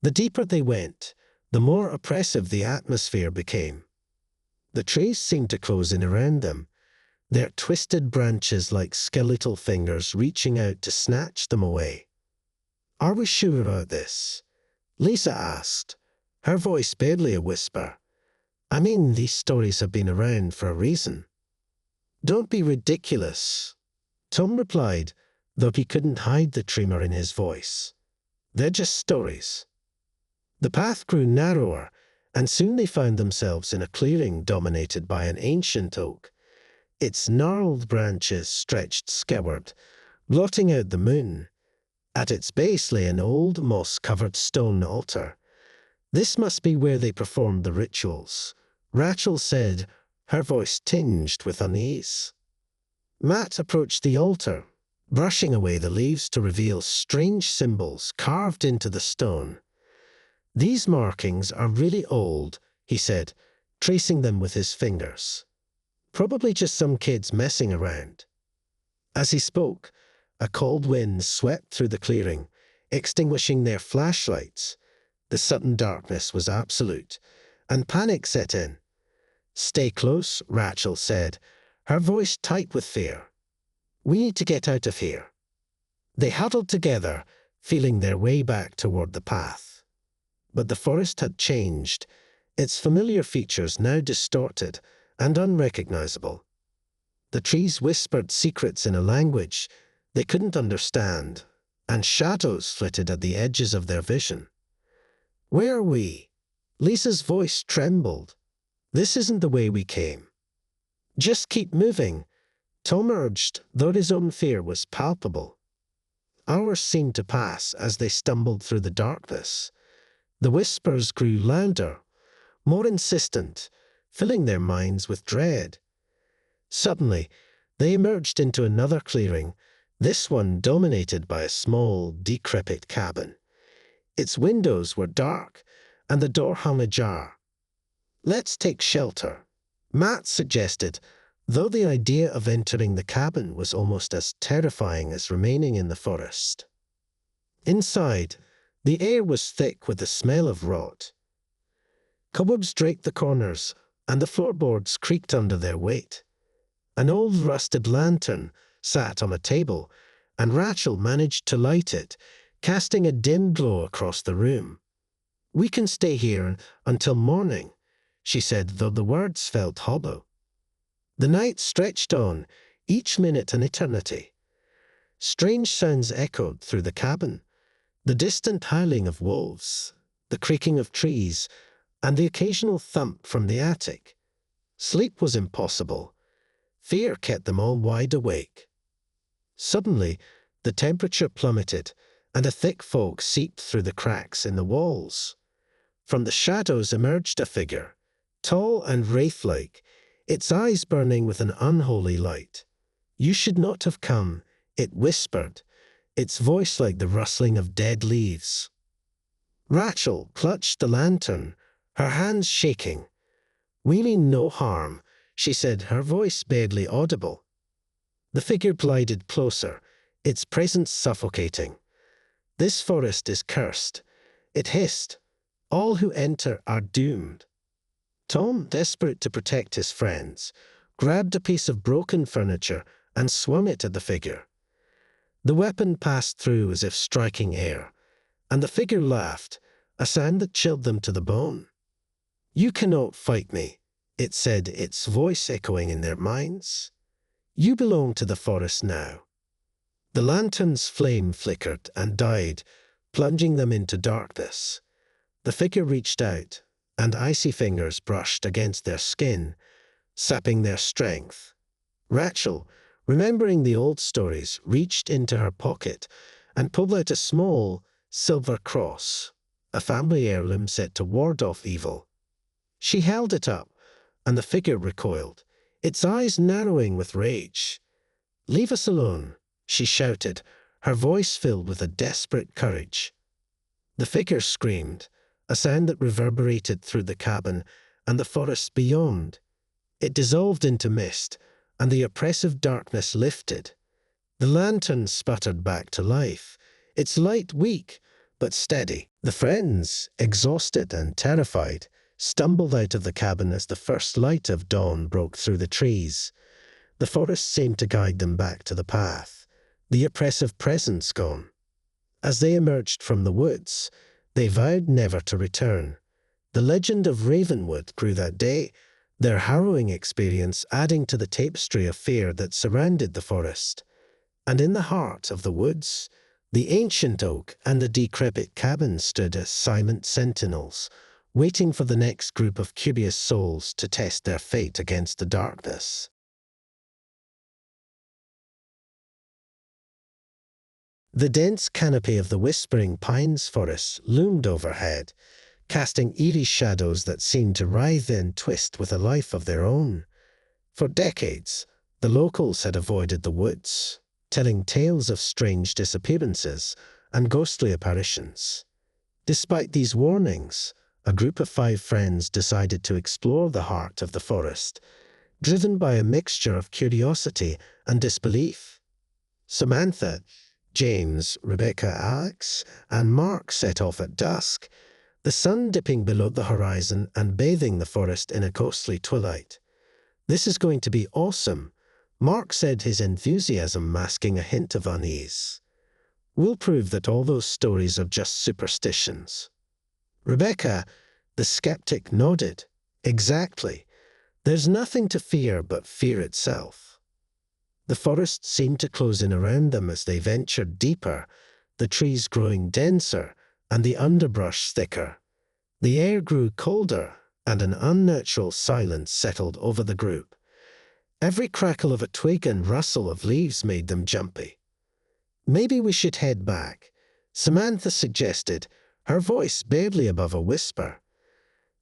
The deeper they went, the more oppressive the atmosphere became. The trees seemed to close in around them, their twisted branches like skeletal fingers reaching out to snatch them away. "Are we sure about this?" Lisa asked, her voice barely a whisper. "I mean, these stories have been around for a reason." "Don't be ridiculous," Tom replied, though he couldn't hide the tremor in his voice. "They're just stories." The path grew narrower, and soon they found themselves in a clearing dominated by an ancient oak. Its gnarled branches stretched skyward, blotting out the moon. At its base lay an old moss-covered stone altar. "This must be where they performed the rituals," Rachel said, her voice tinged with unease. Matt approached the altar, brushing away the leaves to reveal strange symbols carved into the stone. "These markings are really old," he said, tracing them with his fingers. "Probably just some kids messing around." As he spoke, a cold wind swept through the clearing, extinguishing their flashlights. The sudden darkness was absolute, and panic set in. "Stay close," Rachel said, her voice tight with fear. "We need to get out of here." They huddled together, feeling their way back toward the path. But the forest had changed, its familiar features now distorted and unrecognizable. The trees whispered secrets in a language they couldn't understand, and shadows flitted at the edges of their vision. "Where are we?" Lisa's voice trembled. "This isn't the way we came." "Just keep moving," Tom urged, though his own fear was palpable. Hours seemed to pass as they stumbled through the darkness. The whispers grew louder, more insistent, filling their minds with dread. Suddenly, they emerged into another clearing, this one dominated by a small, decrepit cabin. Its windows were dark, and the door hung ajar. "Let's take shelter," Matt suggested, though the idea of entering the cabin was almost as terrifying as remaining in the forest. Inside, the air was thick with the smell of rot. Cobwebs draped the corners, and the floorboards creaked under their weight. An old rusted lantern sat on a table, and Rachel managed to light it, casting a dim glow across the room. "We can stay here until morning," she said, though the words felt hollow. The night stretched on, each minute an eternity. Strange sounds echoed through the cabin, the distant howling of wolves, the creaking of trees, and the occasional thump from the attic. Sleep was impossible. Fear kept them all wide awake. Suddenly, the temperature plummeted, and a thick fog seeped through the cracks in the walls. From the shadows emerged a figure, tall and wraith-like, its eyes burning with an unholy light. "You should not have come," it whispered, its voice like the rustling of dead leaves. Rachel clutched the lantern, her hands shaking. "We mean no harm," she said, her voice barely audible. The figure glided closer, its presence suffocating. "This forest is cursed," it hissed. "All who enter are doomed." Tom, desperate to protect his friends, grabbed a piece of broken furniture and swung it at the figure. The weapon passed through as if striking air, and the figure laughed, a sound that chilled them to the bone. "You cannot fight me," it said, its voice echoing in their minds. "You belong to the forest now." The lantern's flame flickered and died, plunging them into darkness. The figure reached out, and icy fingers brushed against their skin, sapping their strength. Rachel, Remembering the old stories, reached into her pocket and pulled out a small silver cross, a family heirloom set to ward off evil. She held it up, and the figure recoiled, its eyes narrowing with rage. "Leave us alone," she shouted, her voice filled with a desperate courage. The figure screamed, a sound that reverberated through the cabin and the forest beyond. It dissolved into mist, and the oppressive darkness lifted. The lantern sputtered back to life, its light weak but steady. The friends, exhausted and terrified, stumbled out of the cabin as the first light of dawn broke through the trees. The forest seemed to guide them back to the path, the oppressive presence gone. As they emerged from the woods, they vowed never to return. The legend of Ravenwood grew that day, their harrowing experience adding to the tapestry of fear that surrounded the forest. And in the heart of the woods, the ancient oak and the decrepit cabin stood as silent sentinels, waiting for the next group of curious souls to test their fate against the darkness. The dense canopy of the whispering pines forest loomed overhead, casting eerie shadows that seemed to writhe and twist with a life of their own. For decades, the locals had avoided the woods, telling tales of strange disappearances and ghostly apparitions. Despite these warnings, a group of 5 friends decided to explore the heart of the forest, driven by a mixture of curiosity and disbelief. Samantha, James, Rebecca, Alex, and Mark set off at dusk, the sun dipping below the horizon and bathing the forest in a ghostly twilight. "This is going to be awesome," Mark said, his enthusiasm masking a hint of unease. "We'll prove that all those stories are just superstitions." Rebecca, the skeptic, nodded. "Exactly. There's nothing to fear but fear itself." The forest seemed to close in around them as they ventured deeper, the trees growing denser and the underbrush thicker. The air grew colder, and an unnatural silence settled over the group. Every crackle of a twig and rustle of leaves made them jumpy. "Maybe we should head back," Samantha suggested, her voice barely above a whisper.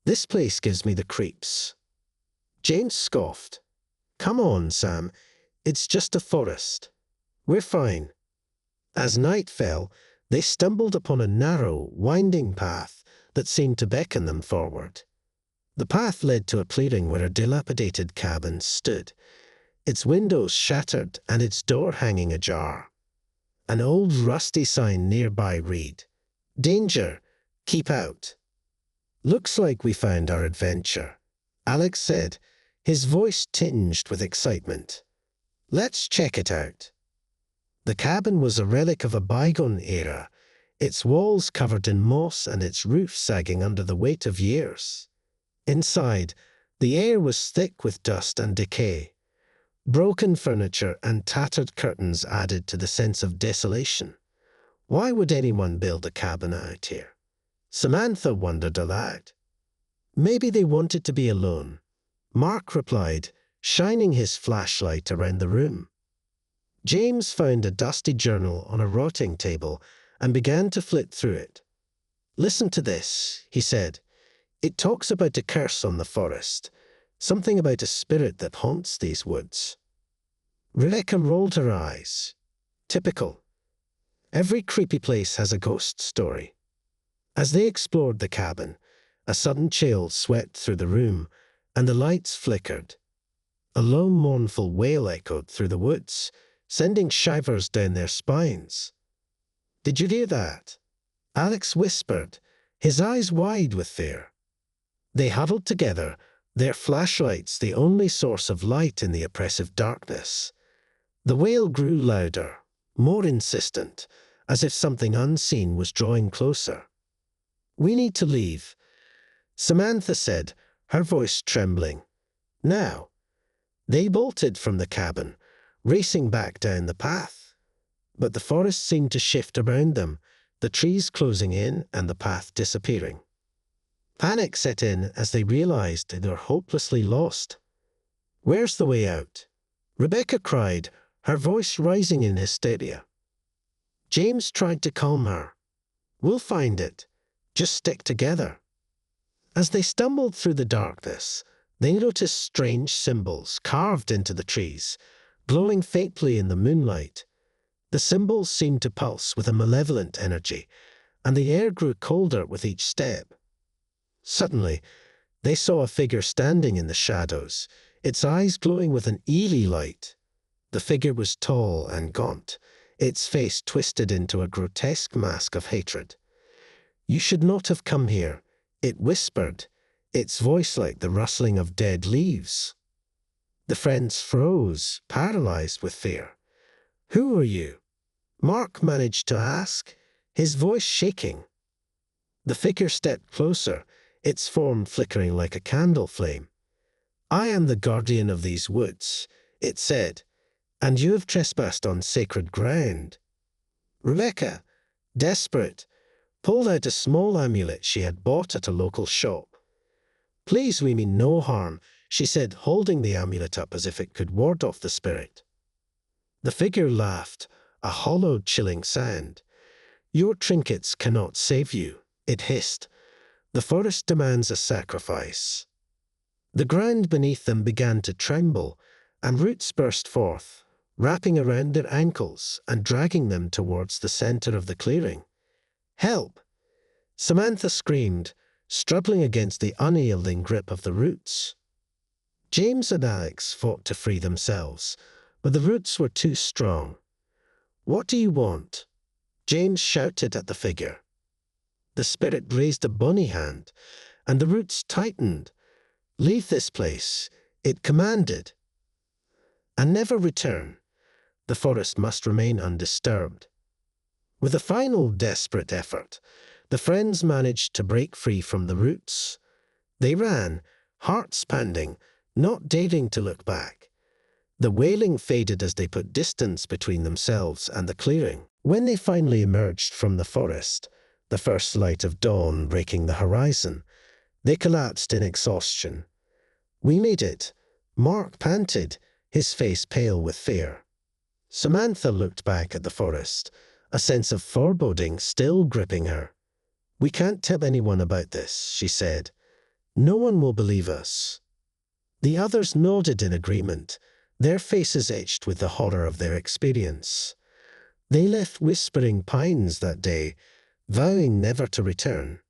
"This place gives me the creeps." James scoffed. "Come on, Sam. It's just a forest. We're fine." As night fell, they stumbled upon a narrow, winding path that seemed to beckon them forward. The path led to a clearing where a dilapidated cabin stood, its windows shattered and its door hanging ajar. An old rusty sign nearby read, "Danger, keep out." "Looks like we found our adventure," Alex said, his voice tinged with excitement. "Let's check it out." The cabin was a relic of a bygone era, its walls covered in moss and its roof sagging under the weight of years. Inside, the air was thick with dust and decay. Broken furniture and tattered curtains added to the sense of desolation. Why would anyone build a cabin out here? Samantha wondered aloud. "Maybe they wanted to be alone," Mark replied, shining his flashlight around the room. James found a dusty journal on a rotting table and began to flit through it. "Listen to this," he said. "It talks about a curse on the forest, something about a spirit that haunts these woods." Rebecca rolled her eyes. Typical. Every creepy place has a ghost story. As they explored the cabin, a sudden chill swept through the room, and the lights flickered. A low, mournful wail echoed through the woods, sending shivers down their spines. "Did you hear that?" Alex whispered, his eyes wide with fear. They huddled together, their flashlights the only source of light in the oppressive darkness. The wail grew louder, more insistent, as if something unseen was drawing closer. "We need to leave," Samantha said, her voice trembling. "Now." They bolted from the cabin, racing back down the path. But the forest seemed to shift around them, the trees closing in and the path disappearing. Panic set in as they realized they were hopelessly lost. "Where's the way out?" Rebecca cried, her voice rising in hysteria. James tried to calm her. "We'll find it. Just stick together." As they stumbled through the darkness, they noticed strange symbols carved into the trees, glowing faintly in the moonlight. The symbols seemed to pulse with a malevolent energy, and the air grew colder with each step. Suddenly, they saw a figure standing in the shadows, its eyes glowing with an eerie light. The figure was tall and gaunt, its face twisted into a grotesque mask of hatred. "You should not have come here," it whispered, its voice like the rustling of dead leaves. The friends froze, paralyzed with fear. "Who are you?" Mark managed to ask, his voice shaking. The figure stepped closer, its form flickering like a candle flame. "I am the guardian of these woods," it said, "and you have trespassed on sacred ground." Rebecca, desperate, pulled out a small amulet she had bought at a local shop. "Please, we mean no harm," she said, holding the amulet up as if it could ward off the spirit. The figure laughed, a hollow, chilling sound. "Your trinkets cannot save you," it hissed. "The forest demands a sacrifice." The ground beneath them began to tremble, and roots burst forth, wrapping around their ankles and dragging them towards the center of the clearing. "Help!" Samantha screamed, struggling against the unyielding grip of the roots. James and Alex fought to free themselves, but the roots were too strong. "What do you want?" James shouted at the figure. The spirit raised a bony hand, and the roots tightened. "Leave this place," it commanded, "and never return. The forest must remain undisturbed." With a final desperate effort, the friends managed to break free from the roots. They ran, hearts pounding, not daring to look back. The wailing faded as they put distance between themselves and the clearing. When they finally emerged from the forest, the first light of dawn breaking the horizon, they collapsed in exhaustion. "We made it," Mark panted, his face pale with fear. Samantha looked back at the forest, a sense of foreboding still gripping her. "We can't tell anyone about this," she said. "No one will believe us." The others nodded in agreement, their faces etched with the horror of their experience. They left Whispering Pines that day, vowing never to return.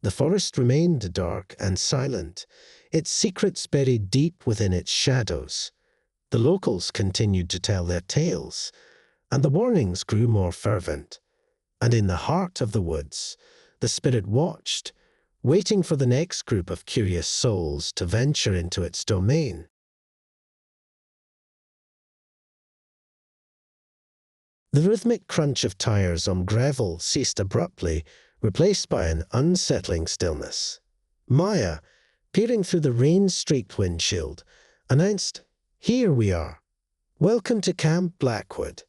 The forest remained dark and silent, its secrets buried deep within its shadows. The locals continued to tell their tales, and the warnings grew more fervent. And in the heart of the woods, the spirit watched, waiting for the next group of curious souls to venture into its domain. The rhythmic crunch of tires on gravel ceased abruptly, replaced by an unsettling stillness. Maya, peering through the rain-streaked windshield, announced, "Here we are. Welcome to Camp Blackwood."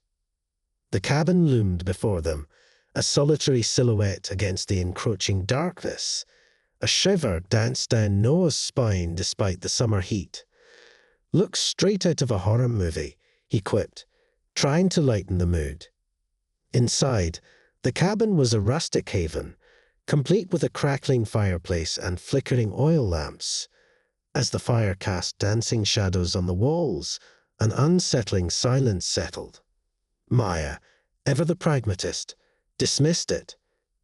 The cabin loomed before them, a solitary silhouette against the encroaching darkness. A shiver danced down Noah's spine despite the summer heat. "Looks straight out of a horror movie," he quipped, trying to lighten the mood. Inside, the cabin was a rustic haven, complete with a crackling fireplace and flickering oil lamps. As the fire cast dancing shadows on the walls, an unsettling silence settled. Maya, ever the pragmatist, dismissed it.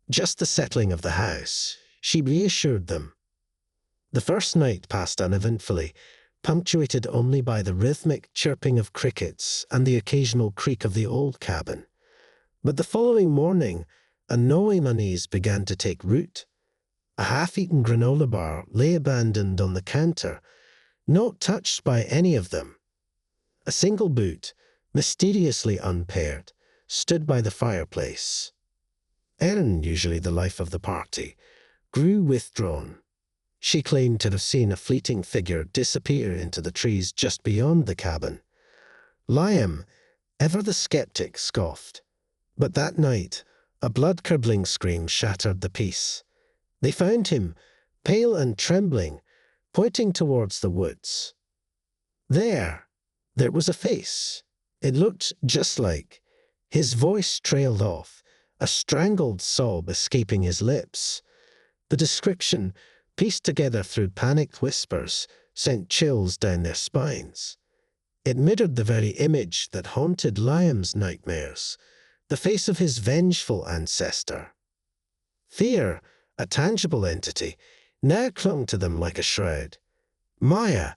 Just the settling of the house, she reassured them. The first night passed uneventfully, punctuated only by the rhythmic chirping of crickets and the occasional creak of the old cabin. But the following morning, a gnawing unease began to take root. A half-eaten granola bar lay abandoned on the counter, not touched by any of them. A single boot, mysteriously unpaired, stood by the fireplace. Erin, usually the life of the party, grew withdrawn. She claimed to have seen a fleeting figure disappear into the trees just beyond the cabin. Liam, ever the skeptic, scoffed. But that night, a blood-curdling scream shattered the peace. They found him, pale and trembling, pointing towards the woods. There was a face, It looked just like. His voice trailed off, a strangled sob escaping his lips. The description, pieced together through panicked whispers, sent chills down their spines. It mirrored the very image that haunted Liam's nightmares, the face of his vengeful ancestor. Fear, a tangible entity, now clung to them like a shroud. Maya,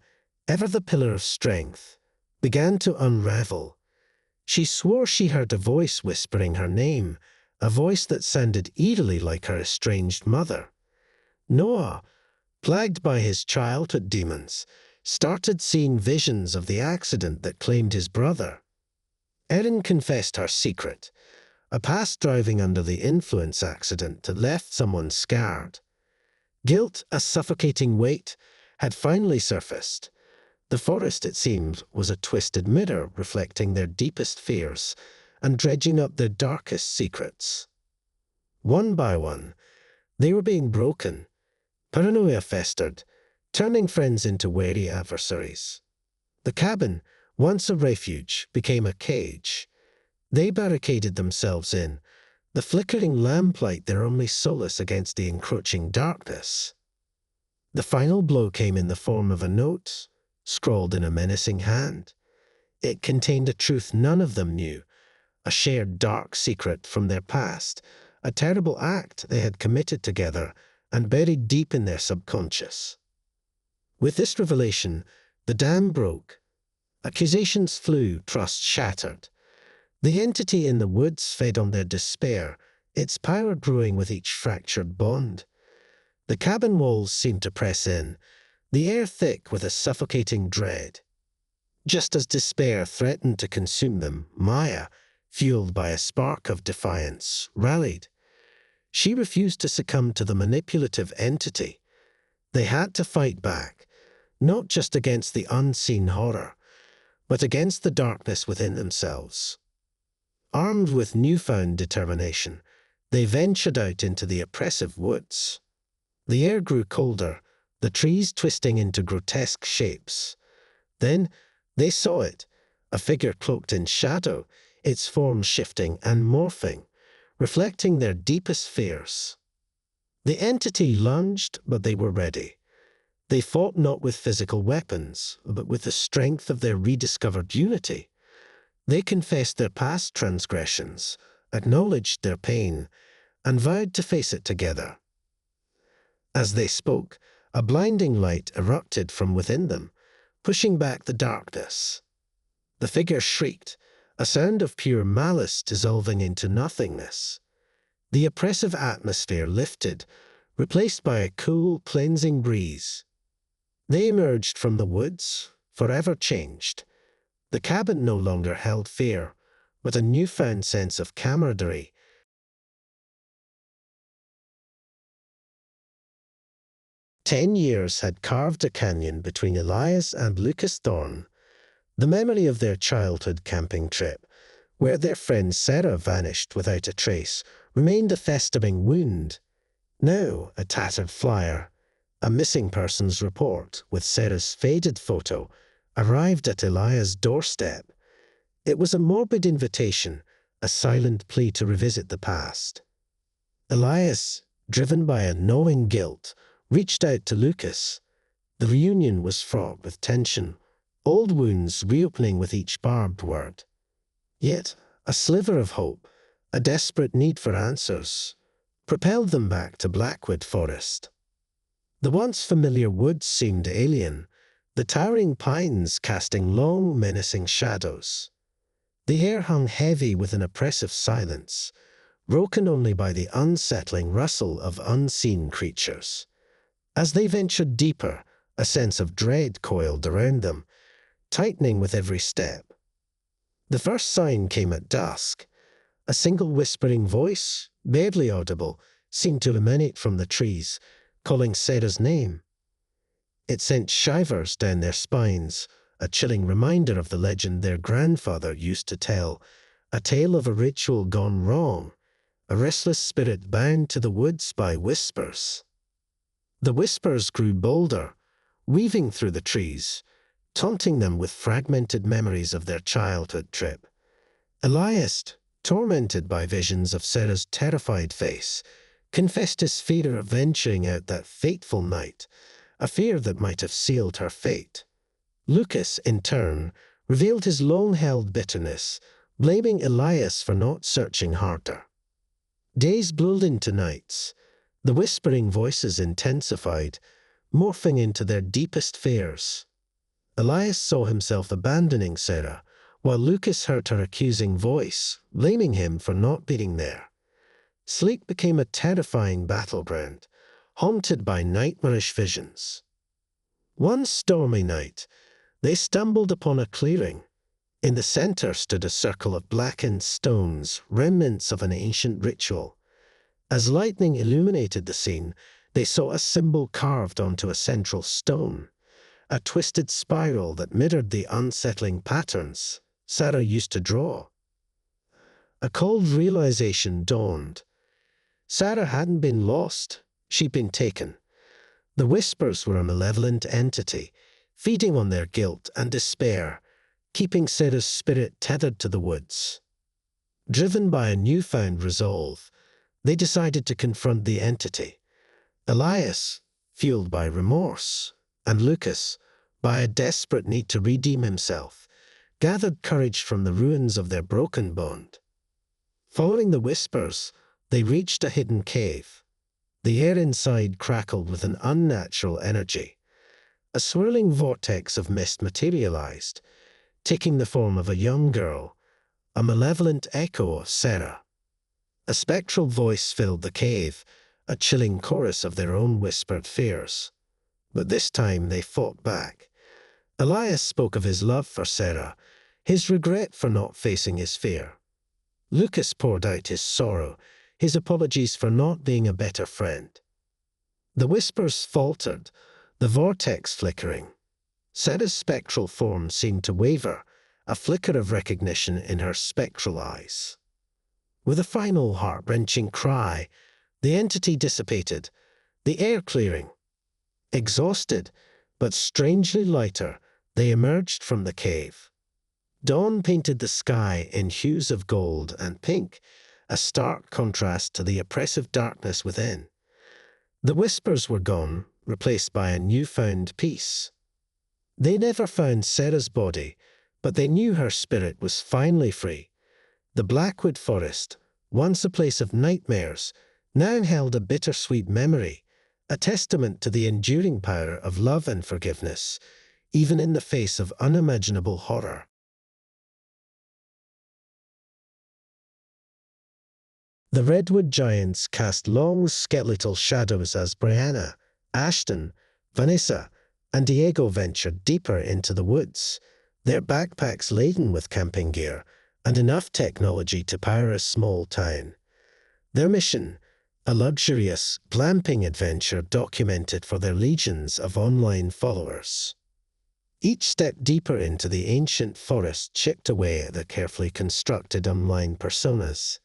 ever the pillar of strength, began to unravel. She swore she heard a voice whispering her name, a voice that sounded eerily like her estranged mother. Noah, plagued by his childhood demons, started seeing visions of the accident that claimed his brother. Erin confessed her secret, a past driving under the influence accident that left someone scarred. Guilt, a suffocating weight, had finally surfaced. The forest, it seemed, was a twisted mirror reflecting their deepest fears and dredging up their darkest secrets. One by one, they were being broken. Paranoia festered, turning friends into wary adversaries. The cabin, once a refuge, became a cage. They barricaded themselves in, the flickering lamplight their only solace against the encroaching darkness. The final blow came in the form of a note, scrawled in a menacing hand. It contained a truth none of them knew, a shared dark secret from their past, a terrible act they had committed together and buried deep in their subconscious. With this revelation, the dam broke. Accusations flew, trust shattered. The entity in the woods fed on their despair, its power growing with each fractured bond. The cabin walls seemed to press in, the air thick with a suffocating dread. Just as despair threatened to consume them, Maya, fueled by a spark of defiance, rallied. She refused to succumb to the manipulative entity. They had to fight back, not just against the unseen horror, but against the darkness within themselves. Armed with newfound determination, they ventured out into the oppressive woods. The air grew colder, the trees twisting into grotesque shapes. Then they saw it, a figure cloaked in shadow, its form shifting and morphing, reflecting their deepest fears. The entity lunged, but they were ready. They fought not with physical weapons, but with the strength of their rediscovered unity. They confessed their past transgressions, acknowledged their pain, and vowed to face it together. As they spoke, a blinding light erupted from within them, pushing back the darkness. The figure shrieked, a sound of pure malice dissolving into nothingness. The oppressive atmosphere lifted, replaced by a cool, cleansing breeze. They emerged from the woods, forever changed. The cabin no longer held fear, but a newfound sense of camaraderie. 10 years had carved a canyon between Elias and Lucas Thorne. The memory of their childhood camping trip, where their friend Sarah vanished without a trace, remained a festering wound. Now, a tattered flyer, a missing persons report with Sarah's faded photo, arrived at Elias' doorstep. It was a morbid invitation, a silent plea to revisit the past. Elias, driven by a gnawing guilt, reached out to Lucas. The reunion was fraught with tension, old wounds reopening with each barbed word. Yet, a sliver of hope, a desperate need for answers, propelled them back to Blackwood Forest. The once familiar woods seemed alien, the towering pines casting long, menacing shadows. The air hung heavy with an oppressive silence, broken only by the unsettling rustle of unseen creatures. As they ventured deeper, a sense of dread coiled around them, tightening with every step. The first sign came at dusk. A single whispering voice, barely audible, seemed to emanate from the trees, calling Sarah's name. It sent shivers down their spines, a chilling reminder of the legend their grandfather used to tell, a tale of a ritual gone wrong, a restless spirit bound to the woods by whispers. The whispers grew bolder, weaving through the trees, taunting them with fragmented memories of their childhood trip. Elias, tormented by visions of Sarah's terrified face, confessed his fear of venturing out that fateful night, a fear that might have sealed her fate. Lucas, in turn, revealed his long-held bitterness, blaming Elias for not searching harder. Days blurred into nights. The whispering voices intensified, morphing into their deepest fears. Elias saw himself abandoning Sarah, while Lucas heard her accusing voice, blaming him for not being there. Sleep became a terrifying battleground, haunted by nightmarish visions. One stormy night, they stumbled upon a clearing. In the center stood a circle of blackened stones, remnants of an ancient ritual. As lightning illuminated the scene, they saw a symbol carved onto a central stone, a twisted spiral that mirrored the unsettling patterns Sarah used to draw. A cold realization dawned. Sarah hadn't been lost, she'd been taken. The Whispers were a malevolent entity, feeding on their guilt and despair, keeping Sarah's spirit tethered to the woods. Driven by a newfound resolve, they decided to confront the entity. Elias, fueled by remorse, and Lucas, by a desperate need to redeem himself, gathered courage from the ruins of their broken bond. Following the Whispers, they reached a hidden cave. The air inside crackled with an unnatural energy. A swirling vortex of mist materialized, taking the form of a young girl, a malevolent echo of Sarah. A spectral voice filled the cave, a chilling chorus of their own whispered fears. But this time they fought back. Elias spoke of his love for Sarah, his regret for not facing his fear. Lucas poured out his sorrow, his apologies for not being a better friend. The Whispers faltered, the vortex flickering. Sarah's spectral form seemed to waver, a flicker of recognition in her spectral eyes. With a final heart-wrenching cry, the entity dissipated, the air clearing. Exhausted, but strangely lighter, they emerged from the cave. Dawn painted the sky in hues of gold and pink, a stark contrast to the oppressive darkness within. The Whispers were gone, replaced by a newfound peace. They never found Sarah's body, but they knew her spirit was finally free. The Blackwood forest, once a place of nightmares, now held a bittersweet memory, a testament to the enduring power of love and forgiveness, even in the face of unimaginable horror. The redwood giants cast long skeletal shadows as Brianna, Ashton, Vanessa, and Diego ventured deeper into the woods, their backpacks laden with camping gear and enough technology to power a small town. Their mission, a luxurious, glamping adventure documented for their legions of online followers. Each step deeper into the ancient forest chipped away at their carefully constructed online personas.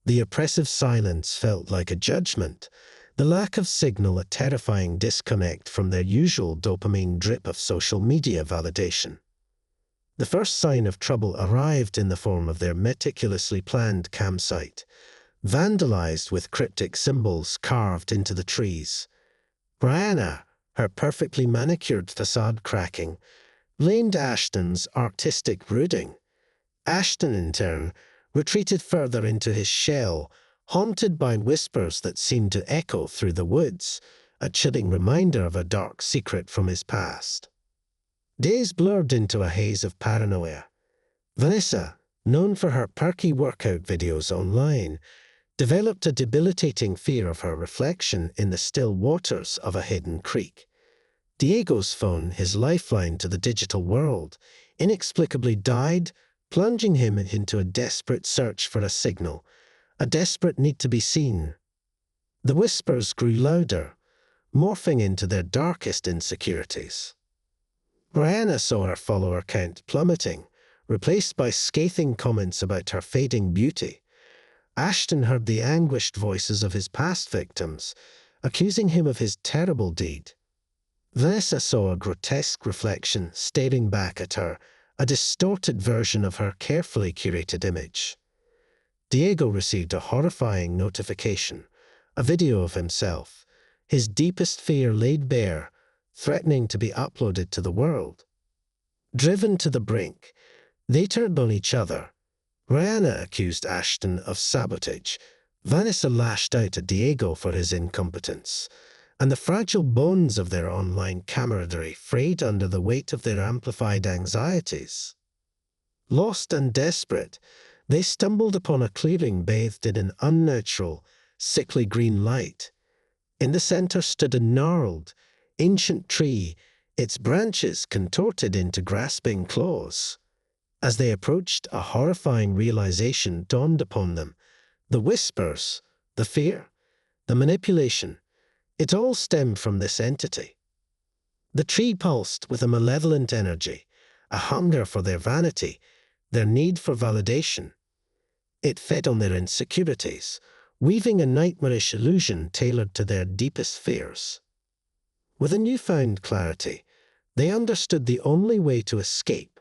The oppressive silence felt like a judgment, the lack of signal a terrifying disconnect from their usual dopamine drip of social media validation. The first sign of trouble arrived in the form of their meticulously planned campsite, vandalized with cryptic symbols carved into the trees. Brianna, her perfectly manicured facade cracking, blamed Ashton's artistic brooding. Ashton, in turn, retreated further into his shell, haunted by whispers that seemed to echo through the woods, a chilling reminder of a dark secret from his past. Days blurred into a haze of paranoia. Vanessa, known for her perky workout videos online, developed a debilitating fear of her reflection in the still waters of a hidden creek. Diego's phone, his lifeline to the digital world, inexplicably died, plunging him into a desperate search for a signal, a desperate need to be seen. The whispers grew louder, morphing into their darkest insecurities. Brianna saw her follower count plummeting, replaced by scathing comments about her fading beauty. Ashton heard the anguished voices of his past victims, accusing him of his terrible deed. Vanessa saw a grotesque reflection staring back at her, a distorted version of her carefully curated image. Diego received a horrifying notification, a video of himself, his deepest fear laid bare, threatening to be uploaded to the world. Driven to the brink, they turned on each other. Rihanna accused Ashton of sabotage. Vanessa lashed out at Diego for his incompetence, and the fragile bones of their online camaraderie frayed under the weight of their amplified anxieties. Lost and desperate, they stumbled upon a clearing bathed in an unnatural, sickly green light. In the center stood a gnarled, ancient tree, its branches contorted into grasping claws. As they approached, a horrifying realization dawned upon them. The whispers, the fear, the manipulation, it all stemmed from this entity. The tree pulsed with a malevolent energy, a hunger for their vanity, their need for validation. It fed on their insecurities, weaving a nightmarish illusion tailored to their deepest fears. With a newfound clarity, they understood the only way to escape.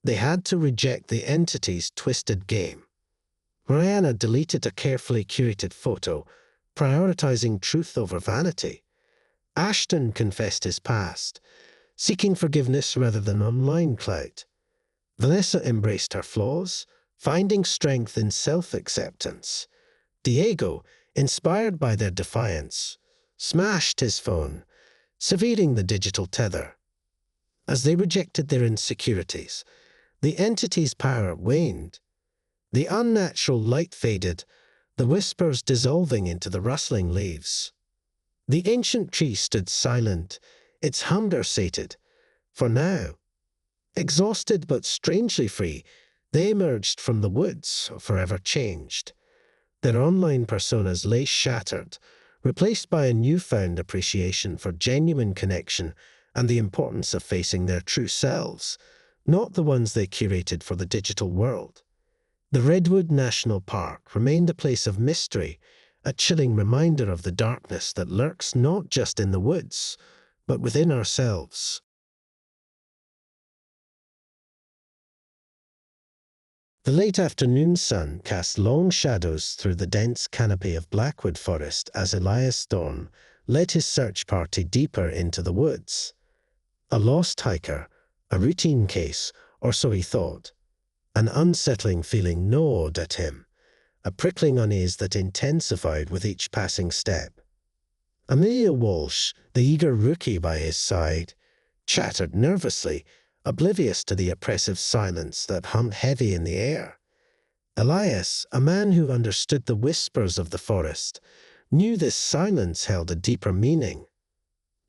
They had to reject the entity's twisted game. Rihanna deleted a carefully curated photo, prioritizing truth over vanity. Ashton confessed his past, seeking forgiveness rather than online clout. Vanessa embraced her flaws, finding strength in self-acceptance. Diego, inspired by their defiance, smashed his phone, severing the digital tether. As they rejected their insecurities, the entity's power waned. The unnatural light faded, the whispers dissolving into the rustling leaves. The ancient tree stood silent, its hunger sated. For now, exhausted but strangely free, they emerged from the woods, forever changed. Their online personas lay shattered, replaced by a newfound appreciation for genuine connection and the importance of facing their true selves, not the ones they curated for the digital world. The Ravenwood National Park remained a place of mystery, a chilling reminder of the darkness that lurks not just in the woods, but within ourselves. The late afternoon sun cast long shadows through the dense canopy of Blackwood forest as Elias Thorne led his search party deeper into the woods. A lost hiker, a routine case, or so he thought. An unsettling feeling gnawed at him, a prickling unease that intensified with each passing step. Amelia Walsh, the eager rookie by his side, chattered nervously, oblivious to the oppressive silence that hummed heavy in the air. Elias, a man who understood the whispers of the forest, knew this silence held a deeper meaning.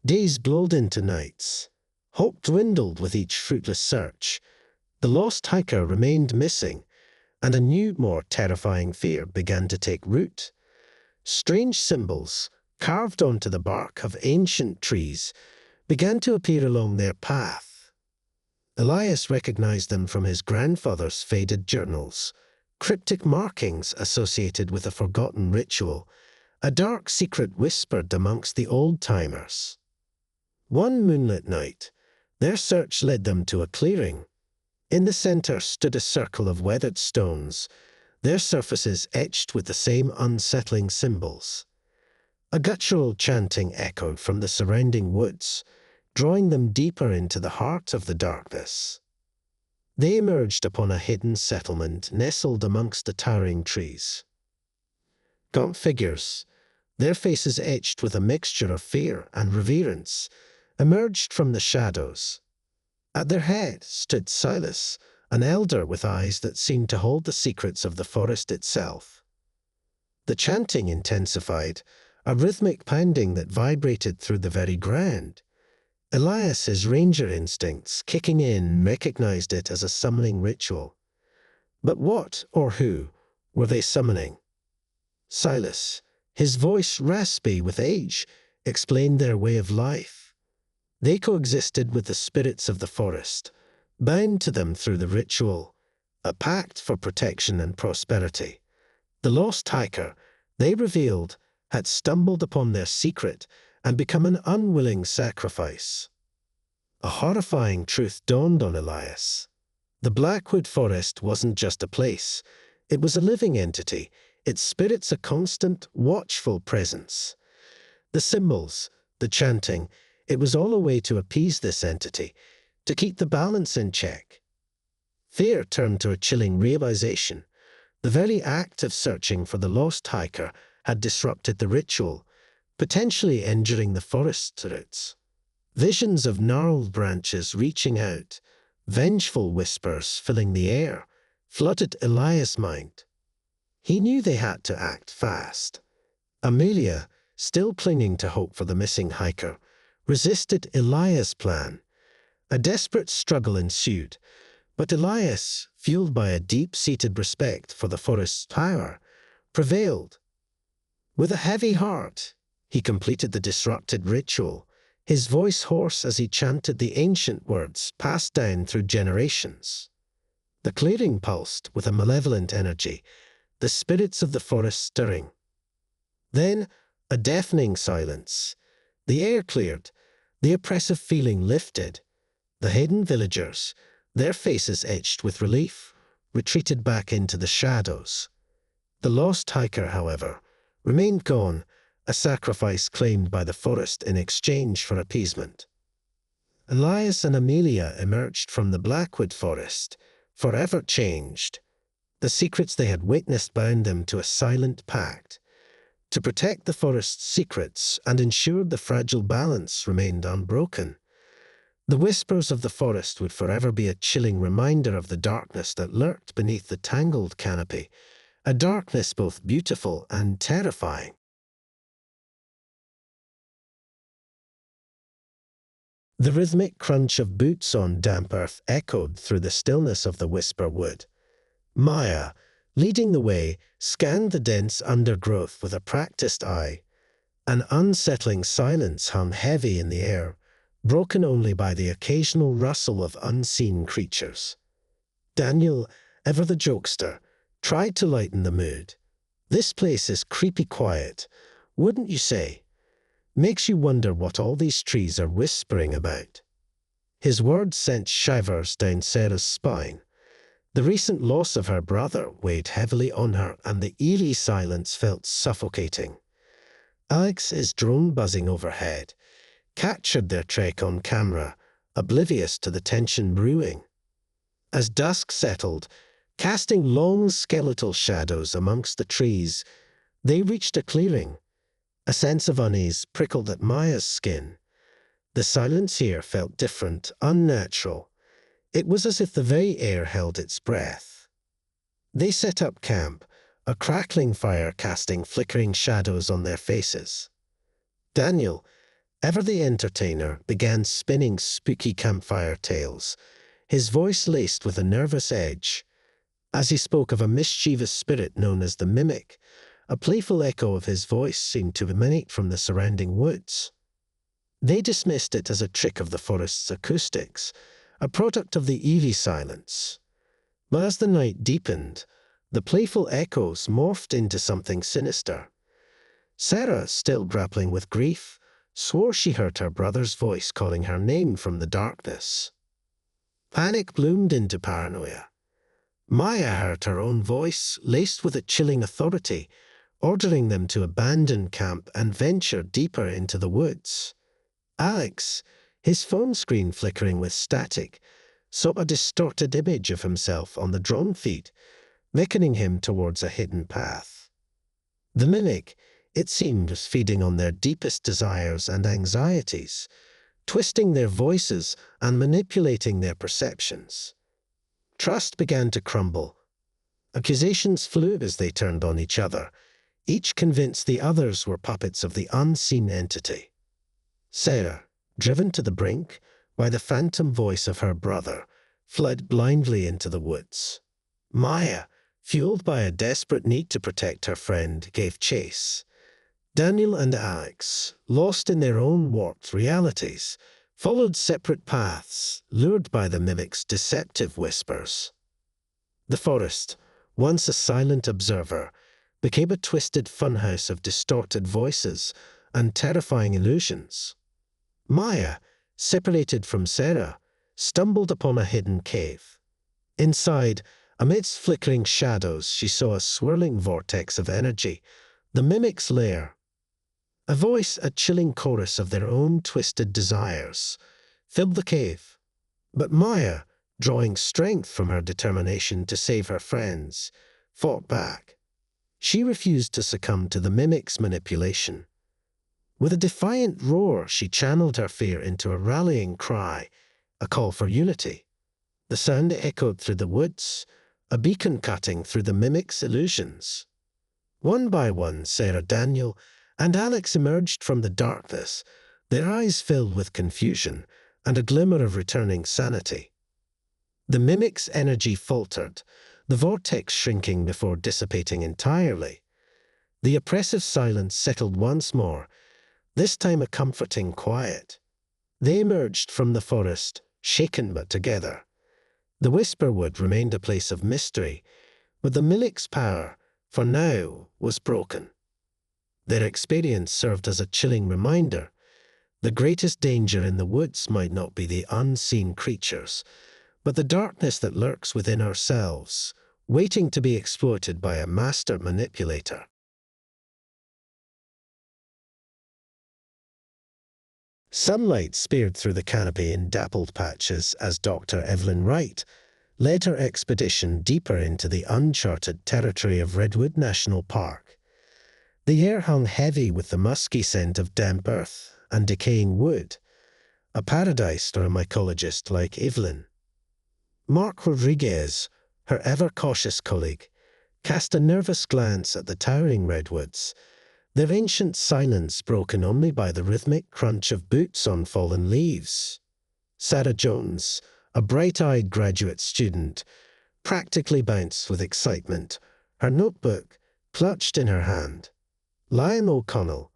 Days blurred into nights. Hope dwindled with each fruitless search. The lost hiker remained missing, and a new, more terrifying fear began to take root. Strange symbols, carved onto the bark of ancient trees, began to appear along their path. Elias recognized them from his grandfather's faded journals, cryptic markings associated with a forgotten ritual, a dark secret whispered amongst the old-timers. One moonlit night, their search led them to a clearing. In the center stood a circle of weathered stones, their surfaces etched with the same unsettling symbols. A guttural chanting echoed from the surrounding woods, drawing them deeper into the heart of the darkness. They emerged upon a hidden settlement nestled amongst the towering trees. Gaunt figures, their faces etched with a mixture of fear and reverence, emerged from the shadows. At their head stood Silas, an elder with eyes that seemed to hold the secrets of the forest itself. The chanting intensified, a rhythmic pounding that vibrated through the very ground. Elias, his ranger instincts kicking in, recognized it as a summoning ritual. But what, or who, were they summoning? Silas, his voice raspy with age, explained their way of life. They coexisted with the spirits of the forest, bound to them through the ritual, a pact for protection and prosperity. The lost hiker, they revealed, had stumbled upon their secret and become an unwilling sacrifice. A horrifying truth dawned on Elias. The Blackwood forest wasn't just a place. It was a living entity, its spirits a constant, watchful presence. The symbols, the chanting, it was all a way to appease this entity, to keep the balance in check. Fear turned to a chilling realization. The very act of searching for the lost hiker had disrupted the ritual, potentially injuring the forest's roots. Visions of gnarled branches reaching out, vengeful whispers filling the air, flooded Elias' mind. He knew they had to act fast. Amelia, still clinging to hope for the missing hiker, resisted Elias' plan. A desperate struggle ensued, but Elias, fueled by a deep-seated respect for the forest's power, prevailed. With a heavy heart, he completed the disrupted ritual, his voice hoarse as he chanted the ancient words passed down through generations. The clearing pulsed with a malevolent energy, the spirits of the forest stirring. Then, a deafening silence. The air cleared, the oppressive feeling lifted. The hidden villagers, their faces etched with relief, retreated back into the shadows. The lost hiker, however, remained gone, a sacrifice claimed by the forest in exchange for appeasement. Elias and Amelia emerged from the Blackwood forest, forever changed. The secrets they had witnessed bound them to a silent pact, to protect the forest's secrets and ensure the fragile balance remained unbroken. The whispers of the forest would forever be a chilling reminder of the darkness that lurked beneath the tangled canopy, a darkness both beautiful and terrifying. The rhythmic crunch of boots on damp earth echoed through the stillness of the whisper wood. Maya, leading the way, scanned the dense undergrowth with a practiced eye. An unsettling silence hung heavy in the air, broken only by the occasional rustle of unseen creatures. Daniel, ever the jokester, tried to lighten the mood. "This place is creepy quiet, wouldn't you say? Makes you wonder what all these trees are whispering about." His words sent shivers down Sarah's spine. The recent loss of her brother weighed heavily on her, and the eerie silence felt suffocating. Alex's drone buzzing overhead captured their trek on camera, oblivious to the tension brewing. As dusk settled, casting long skeletal shadows amongst the trees, they reached a clearing. A sense of unease prickled at Maya's skin. The silence here felt different, unnatural. It was as if the very air held its breath. They set up camp, a crackling fire casting flickering shadows on their faces. Daniel, ever the entertainer, began spinning spooky campfire tales, his voice laced with a nervous edge. As he spoke of a mischievous spirit known as the Mimic, a playful echo of his voice seemed to emanate from the surrounding woods. They dismissed it as a trick of the forest's acoustics, a product of the eerie silence. But as the night deepened, the playful echoes morphed into something sinister. Sarah, still grappling with grief, swore she heard her brother's voice calling her name from the darkness. Panic bloomed into paranoia. Maya heard her own voice, laced with a chilling authority, ordering them to abandon camp and venture deeper into the woods. Alex, his phone screen flickering with static, saw a distorted image of himself on the drone feed, beckoning him towards a hidden path. The Mimic, it seemed, was feeding on their deepest desires and anxieties, twisting their voices and manipulating their perceptions. Trust began to crumble. Accusations flew as they turned on each other, each convinced the others were puppets of the unseen entity. Sarah, driven to the brink by the phantom voice of her brother, fled blindly into the woods. Maya, fueled by a desperate need to protect her friend, gave chase. Daniel and Alex, lost in their own warped realities, followed separate paths, lured by the Mimic's deceptive whispers. The forest, once a silent observer, became a twisted funhouse of distorted voices, and terrifying illusions. Maya, separated from Sarah, stumbled upon a hidden cave. Inside, amidst flickering shadows, she saw a swirling vortex of energy, the mimic's lair. A voice, a chilling chorus of their own twisted desires, filled the cave. But Maya, drawing strength from her determination to save her friends, fought back. She refused to succumb to the mimic's manipulation. With a defiant roar, she channeled her fear into a rallying cry, a call for unity. The sound echoed through the woods, a beacon cutting through the mimic's illusions. One by one, Sarah, Daniel, and Alex emerged from the darkness, their eyes filled with confusion and a glimmer of returning sanity. The mimic's energy faltered, the vortex shrinking before dissipating entirely. The oppressive silence settled once more, this time a comforting quiet. They emerged from the forest, shaken but together. The Whisperwood remained a place of mystery, but the mimic's power, for now, was broken. Their experience served as a chilling reminder. The greatest danger in the woods might not be the unseen creatures, but the darkness that lurks within ourselves, waiting to be exploited by a master manipulator. Sunlight speared through the canopy in dappled patches as Dr. Evelyn Wright led her expedition deeper into the uncharted territory of Redwood National Park. The air hung heavy with the musky scent of damp earth and decaying wood, a paradise for a mycologist like Evelyn. Mark Rodriguez, her ever-cautious colleague, cast a nervous glance at the towering redwoods, their ancient silence broken only by the rhythmic crunch of boots on fallen leaves. Sarah Jones, a bright-eyed graduate student, practically bounced with excitement, her notebook clutched in her hand. Liam O'Connell,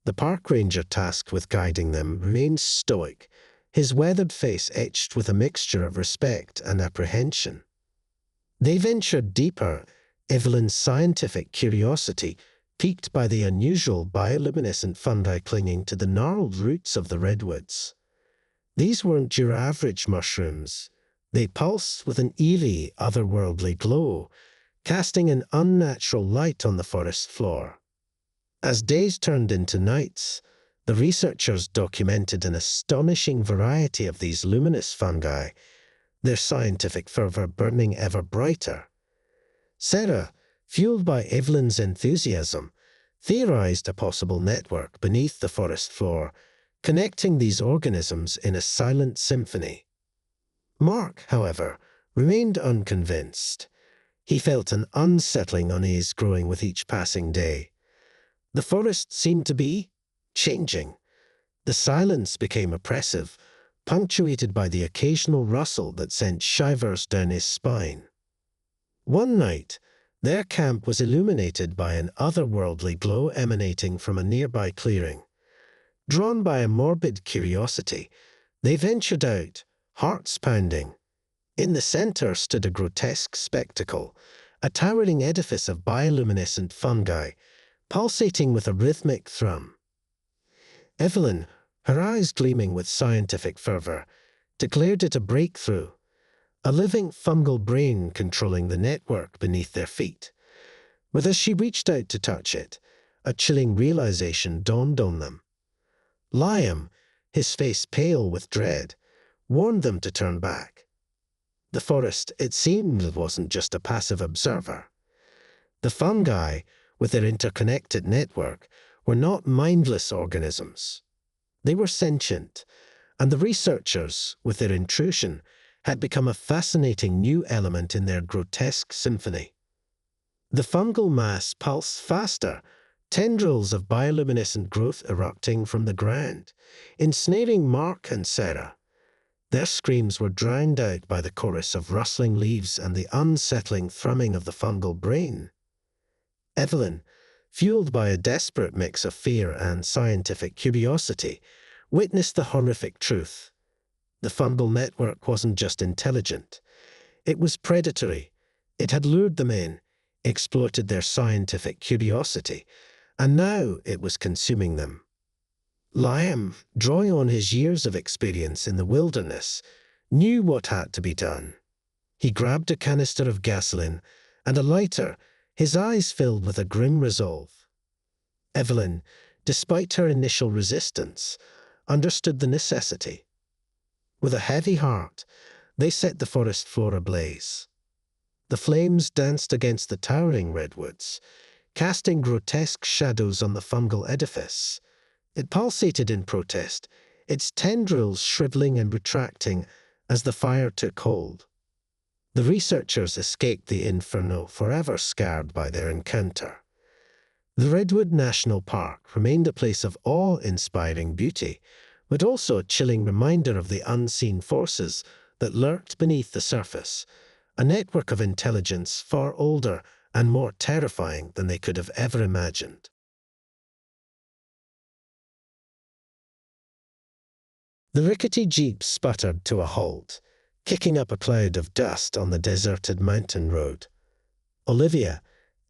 the park ranger tasked with guiding them, remained stoic, his weathered face etched with a mixture of respect and apprehension. They ventured deeper, Evelyn's scientific curiosity piqued by the unusual bioluminescent fungi clinging to the gnarled roots of the redwoods. These weren't your average mushrooms. They pulsed with an eerie, otherworldly glow, casting an unnatural light on the forest floor. As days turned into nights, the researchers documented an astonishing variety of these luminous fungi, their scientific fervor burning ever brighter. Sarah, fueled by Evelyn's enthusiasm, theorized a possible network beneath the forest floor, connecting these organisms in a silent symphony. Mark, however, remained unconvinced. He felt an unsettling unease growing with each passing day. The forest seemed to be changing. The silence became oppressive, punctuated by the occasional rustle that sent shivers down his spine. One night, their camp was illuminated by an otherworldly glow emanating from a nearby clearing. Drawn by a morbid curiosity, they ventured out, hearts pounding. In the center stood a grotesque spectacle, a towering edifice of bioluminescent fungi, pulsating with a rhythmic thrum. Evelyn, her eyes gleaming with scientific fervor, declared it a breakthrough, a living fungal brain controlling the network beneath their feet. But as she reached out to touch it, a chilling realization dawned on them. Liam, his face pale with dread, warned them to turn back. The forest, it seemed, wasn't just a passive observer. The fungi, with their interconnected network, were not mindless organisms. They were sentient, and the researchers, with their intrusion, had become a fascinating new element in their grotesque symphony. The fungal mass pulsed faster, tendrils of bioluminescent growth erupting from the ground, ensnaring Mark and Sarah. Their screams were drowned out by the chorus of rustling leaves and the unsettling thrumming of the fungal brain. Evelyn, fueled by a desperate mix of fear and scientific curiosity, witnessed the horrific truth. The fungal network wasn't just intelligent. It was predatory. It had lured them in, exploited their scientific curiosity, and now it was consuming them. Liam, drawing on his years of experience in the wilderness, knew what had to be done. He grabbed a canister of gasoline and a lighter, his eyes filled with a grim resolve. Evelyn, despite her initial resistance, understood the necessity. With a heavy heart, they set the forest floor ablaze. The flames danced against the towering redwoods, casting grotesque shadows on the fungal edifice. It pulsated in protest, its tendrils shriveling and retracting as the fire took hold. The researchers escaped the inferno, forever scarred by their encounter. The Redwood National Park remained a place of awe-inspiring beauty, but also a chilling reminder of the unseen forces that lurked beneath the surface, a network of intelligence far older and more terrifying than they could have ever imagined. The rickety jeep sputtered to a halt, kicking up a cloud of dust on the deserted mountain road. Olivia,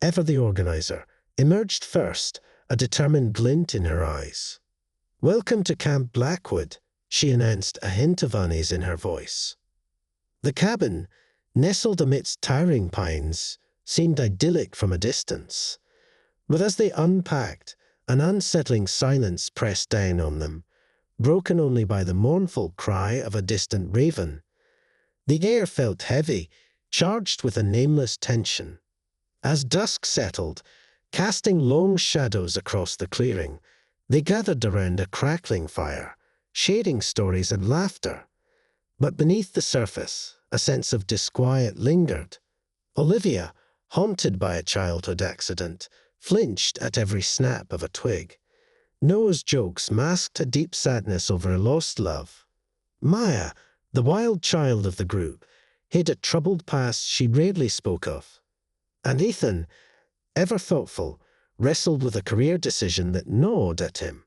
ever the organizer, emerged first, a determined glint in her eyes. "Welcome to Camp Blackwood," she announced, a hint of unease in her voice. The cabin, nestled amidst towering pines, seemed idyllic from a distance. But as they unpacked, an unsettling silence pressed down on them, broken only by the mournful cry of a distant raven. The air felt heavy, charged with a nameless tension. As dusk settled, casting long shadows across the clearing, they gathered around a crackling fire, sharing stories and laughter. But beneath the surface, a sense of disquiet lingered. Olivia, haunted by a childhood accident, flinched at every snap of a twig. Noah's jokes masked a deep sadness over a lost love. Maya, the wild child of the group, hid a troubled past she rarely spoke of. And Ethan, ever thoughtful, wrestled with a career decision that gnawed at him.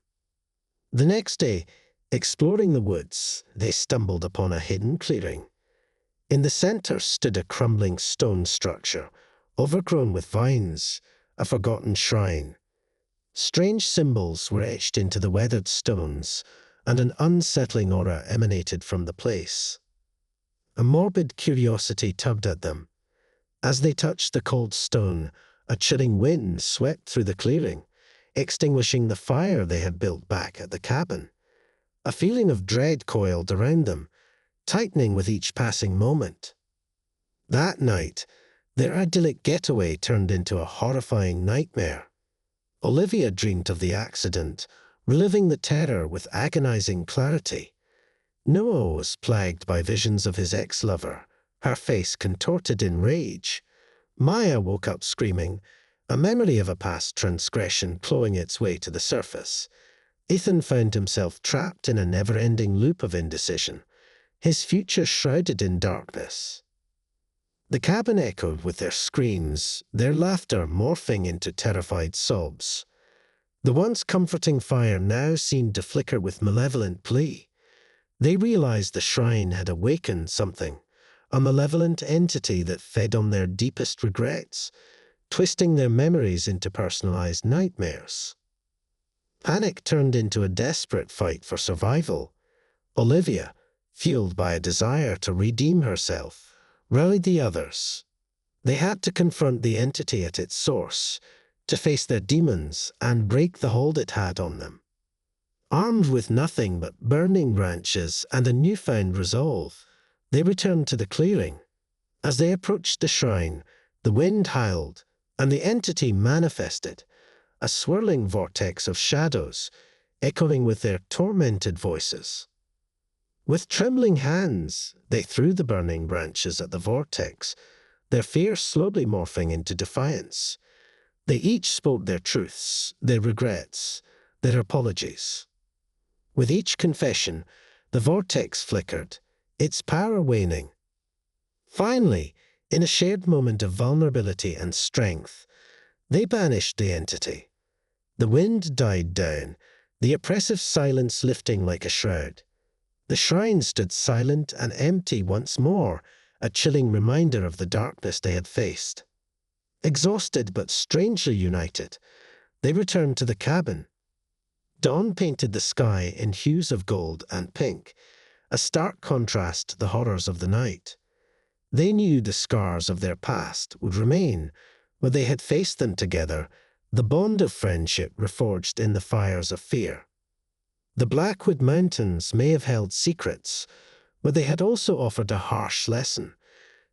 The next day, exploring the woods, they stumbled upon a hidden clearing. In the center stood a crumbling stone structure, overgrown with vines, a forgotten shrine. Strange symbols were etched into the weathered stones, and an unsettling aura emanated from the place. A morbid curiosity tugged at them. As they touched the cold stone, a chilling wind swept through the clearing, extinguishing the fire they had built back at the cabin. A feeling of dread coiled around them, tightening with each passing moment. That night, their idyllic getaway turned into a horrifying nightmare. Olivia dreamed of the accident, reliving the terror with agonizing clarity. Noah was plagued by visions of his ex-lover, her face contorted in rage. Maya woke up screaming, a memory of a past transgression clawing its way to the surface. Ethan found himself trapped in a never-ending loop of indecision, his future shrouded in darkness. The cabin echoed with their screams, their laughter morphing into terrified sobs. The once comforting fire now seemed to flicker with malevolent plea. They realized the shrine had awakened something, a malevolent entity that fed on their deepest regrets, twisting their memories into personalized nightmares. Panic turned into a desperate fight for survival. Olivia, fueled by a desire to redeem herself, rallied the others. They had to confront the entity at its source, to face their demons and break the hold it had on them. Armed with nothing but burning branches and a newfound resolve, they returned to the clearing. As they approached the shrine, the wind howled, and the entity manifested, a swirling vortex of shadows, echoing with their tormented voices. With trembling hands, they threw the burning branches at the vortex, their fear slowly morphing into defiance. They each spoke their truths, their regrets, their apologies. With each confession, the vortex flickered, its power waning. Finally, in a shared moment of vulnerability and strength, they banished the entity. The wind died down, the oppressive silence lifting like a shroud. The shrine stood silent and empty once more, a chilling reminder of the darkness they had faced. Exhausted but strangely united, they returned to the cabin. Dawn painted the sky in hues of gold and pink, a stark contrast to the horrors of the night. They knew the scars of their past would remain, but they had faced them together, the bond of friendship reforged in the fires of fear. The Blackwood Mountains may have held secrets, but they had also offered a harsh lesson.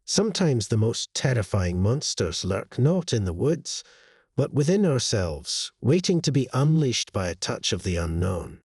Sometimes the most terrifying monsters lurk not in the woods, but within ourselves, waiting to be unleashed by a touch of the unknown.